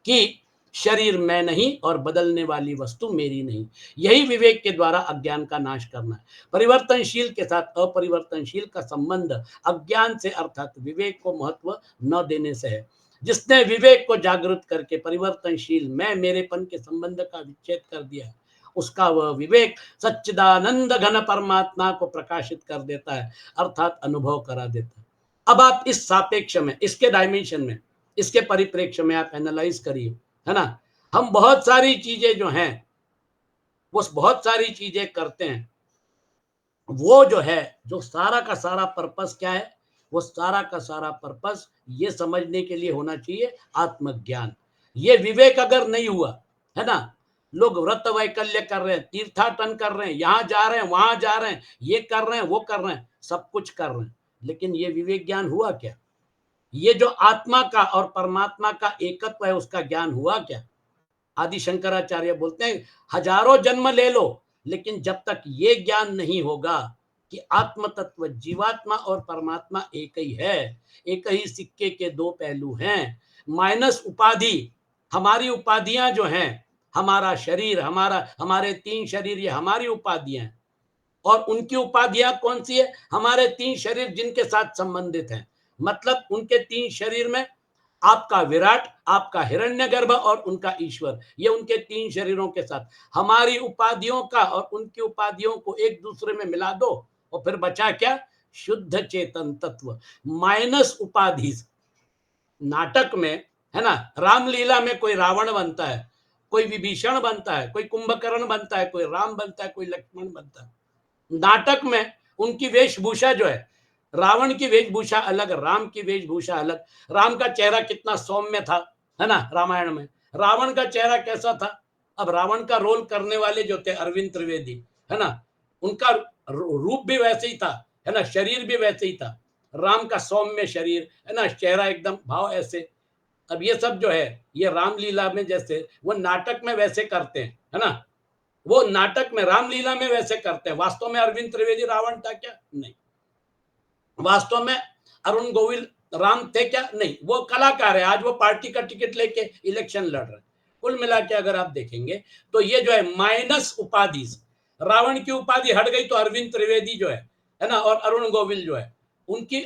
कि शरीर मैं नहीं और बदलने वाली वस्तु मेरी नहीं। यही विवेक के द्वारा अज्ञान का नाश करना है। परिवर्तनशील के साथ अपरिवर्तनशील का संबंध अज्ञान से अर्थात विवेक को महत्व न देने से है। जिसने विवेक को जागृत करके परिवर्तनशील मैं मेरेपन के संबंध का विच्छेद कर दिया है, उसका वह विवेक सच्चिदानंद घन परमात्मा को प्रकाशित कर देता है, अर्थात अनुभव करा देता है। अब आप इस सापेक्ष में, इसके डायमेंशन में, इसके परिप्रेक्ष्य में आप एनालाइज करिए, है ना। हम बहुत सारी चीजें जो हैं, वो बहुत सारी चीजें करते हैं, वो जो है, जो सारा का सारा पर्पस क्या है, वो सारा का सारा पर्पस ये समझने के लिए होना चाहिए आत्मज्ञान। ये विवेक अगर नहीं हुआ, है ना, लोग व्रत वैकल्य कर रहे हैं, तीर्थाटन कर रहे हैं, यहां जा रहे हैं, वहां जा रहे हैं, ये कर रहे हैं, वो कर रहे हैं, सब कुछ कर रहे हैं, लेकिन ये विवेक ज्ञान हुआ क्या? ये जो आत्मा का और परमात्मा का एकत्व है, उसका ज्ञान हुआ क्या? आदि शंकराचार्य बोलते हैं हजारों जन्म ले लो, लेकिन जब तक ये ज्ञान नहीं होगा कि आत्म तत्व जीवात्मा और परमात्मा एक ही है, एक ही सिक्के के दो पहलू हैं, माइनस उपाधि, हमारी उपाधियां जो हैं, हमारा शरीर, हमारे तीन शरीर, ये हमारी उपाधियां हैं। और उनकी उपाधियां कौन सी है? हमारे तीन शरीर जिनके साथ संबंधित हैं, मतलब उनके तीन शरीर में आपका विराट, आपका हिरण्यगर्भ और उनका ईश्वर, ये उनके तीन शरीरों के साथ हमारी उपाधियों का और उनकी उपाधियों को एक दूसरे में मिला दो, और फिर बचा क्या? शुद्ध चेतन तत्व माइनस उपाधि। नाटक में, है ना, रामलीला में कोई रावण बनता है, कोई विभीषण बनता है, कोई कुंभकर्ण बनता है, कोई राम बनता है, कोई लक्ष्मण बनता है। नाटक में उनकी वेशभूषा जो है, रावण की वेशभूषा अलग, राम की वेशभूषा अलग। राम का चेहरा कितना सौम्य था, है ना, रामायण में। रावण का चेहरा कैसा था? अब रावण का रोल करने वाले जो थे अरविंद त्रिवेदी, है ना, उनका रूप भी वैसे ही था, है ना, शरीर भी वैसे ही था। राम का सौम्य शरीर, है ना, चेहरा एकदम भाव ऐसे। अब ये सब जो है, ये रामलीला में जैसे वो नाटक में वैसे करते हैं, है ना, वो नाटक में रामलीला में वैसे करते हैं। वास्तव में अरविंद त्रिवेदी रावण था क्या? नहीं। वास्तव में अरुण गोविल राम थे क्या? नहीं। वो कलाकार है, आज वो पार्टी का टिकट लेके इलेक्शन लड़ रहे हैं। कुल मिला के अगर आप देखेंगे तो ये जो है माइनस उपाधि, रावण की उपाधि हट गई तो अरविंद त्रिवेदी जो है ना, और अरुण गोविल जो है, उनकी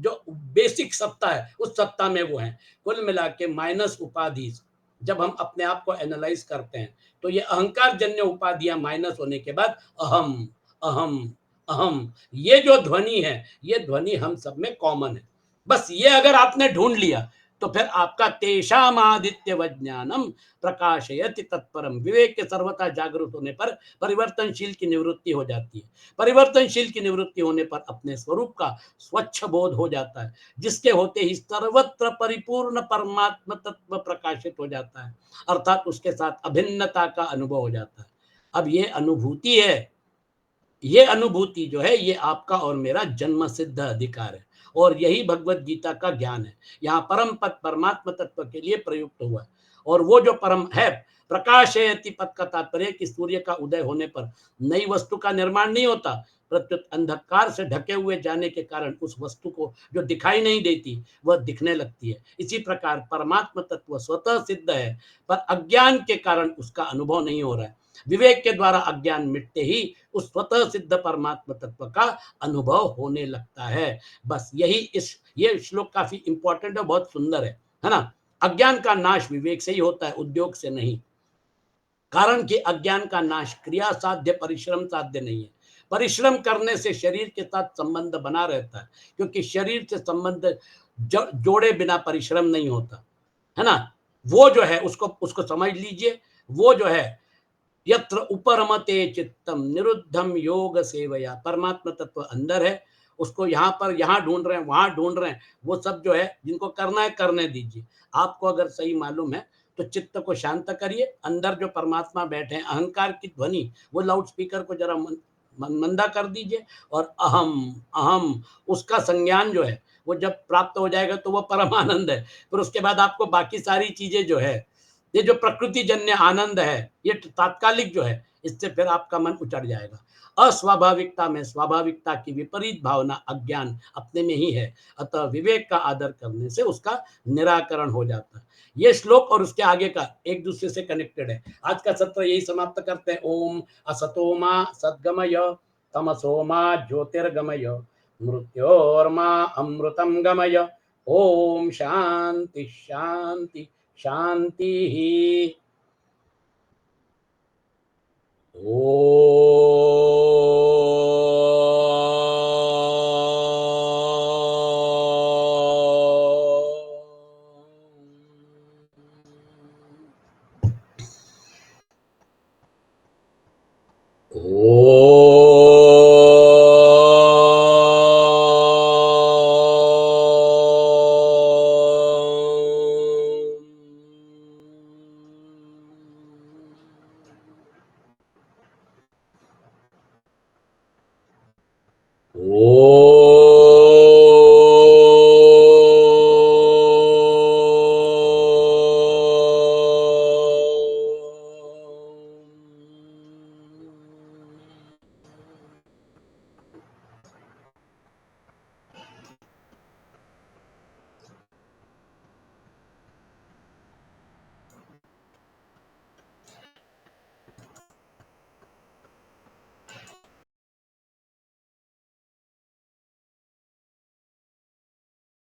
जो बेसिक सत्ता है उस सत्ता में वो है। कुल मिला के माइनस उपाधि, जब हम अपने आप को एनालाइज करते हैं तो ये अहंकार जन्य उपाधियां माइनस होने के बाद अहम अहम अहम, ये जो ध्वनि है, ये ध्वनि हम सब में कॉमन है। बस ये अगर आपने ढूंढ लिया तो फिर आपका तेषाम आदित्य वज्ञानम प्रकाशयति तत्परम, विवेक के सर्वथा जागृत होने पर परिवर्तनशील की निवृत्ति हो जाती है। परिवर्तनशील की निवृत्ति होने पर अपने स्वरूप का स्वच्छ बोध हो जाता है, जिसके होते ही सर्वत्र परिपूर्ण परमात्म तत्व प्रकाशित हो जाता है, अर्थात उसके साथ अभिन्नता का अनुभव हो जाता है। अब ये अनुभूति है, ये अनुभूति जो है, ये आपका और मेरा जन्म सिद्ध अधिकार है, और यही भगवत गीता का ज्ञान है। यहाँ परम पद परमात्म तत्व के लिए प्रयुक्त हुआ है, और वो जो परम है, प्रकाशयति पद का तात्पर्य कि सूर्य का उदय होने पर नई वस्तु का निर्माण नहीं होता, प्रत्युत अंधकार से ढके हुए जाने के कारण उस वस्तु को जो दिखाई नहीं देती वह दिखने लगती है। इसी प्रकार परमात्म तत्व स्वतः सिद्ध है, पर अज्ञान के कारण उसका अनुभव नहीं हो रहा है। विवेक के द्वारा अज्ञान मिटते ही उस स्वतः सिद्ध परमात्म तत्व का अनुभव होने लगता है। बस यही ये श्लोक काफी इंपॉर्टेंट है, बहुत सुंदर है ना। अज्ञान का नाश विवेक से ही होता है, उद्योग से नहीं। कारण कि अज्ञान का नाश क्रिया साध्य, परिश्रम साध्य नहीं है। परिश्रम करने से शरीर के साथ संबंध बना रहता है, क्योंकि शरीर से संबंध जोड़े बिना परिश्रम नहीं होता, है ना। वो जो है उसको उसको समझ लीजिए। वो जो है यत्र उपरमते चित्तम निरुद्धम योग सेवया, परमात्मा तत्व अंदर है, उसको यहाँ पर यहाँ ढूंढ रहे हैं, वहां ढूंढ रहे हैं, वो सब जो है जिनको करना है करने दीजिए। आपको अगर सही मालूम है तो चित्त को शांत करिए, अंदर जो परमात्मा बैठे हैं, अहंकार की ध्वनि, वो लाउड स्पीकर को जरा मंदा कर दीजिए, और अहम अहम उसका संज्ञान जो है वो जब प्राप्त हो जाएगा तो वो परमानंद है। फिर उसके बाद आपको बाकी सारी चीज़ें जो है, ये जो प्रकृति जन्य आनंद है, ये तात्कालिक जो है, इससे फिर आपका मन उचट जाएगा। अस्वाभाविकता में स्वाभाविकता की विपरीत भावना अज्ञान अपने में ही है। अतः विवेक का आदर करने से उसका निराकरण हो जाता है। ये श्लोक और उसके आगे का एक दूसरे से कनेक्टेड है। आज का सत्र यही समाप्त करते हैं। ओम असतो मा सद्गमय तमसो मा ज्योतिर्गमय मृत्योर्मा अमृतं गमय। ओम शांति शांति शांति। ओ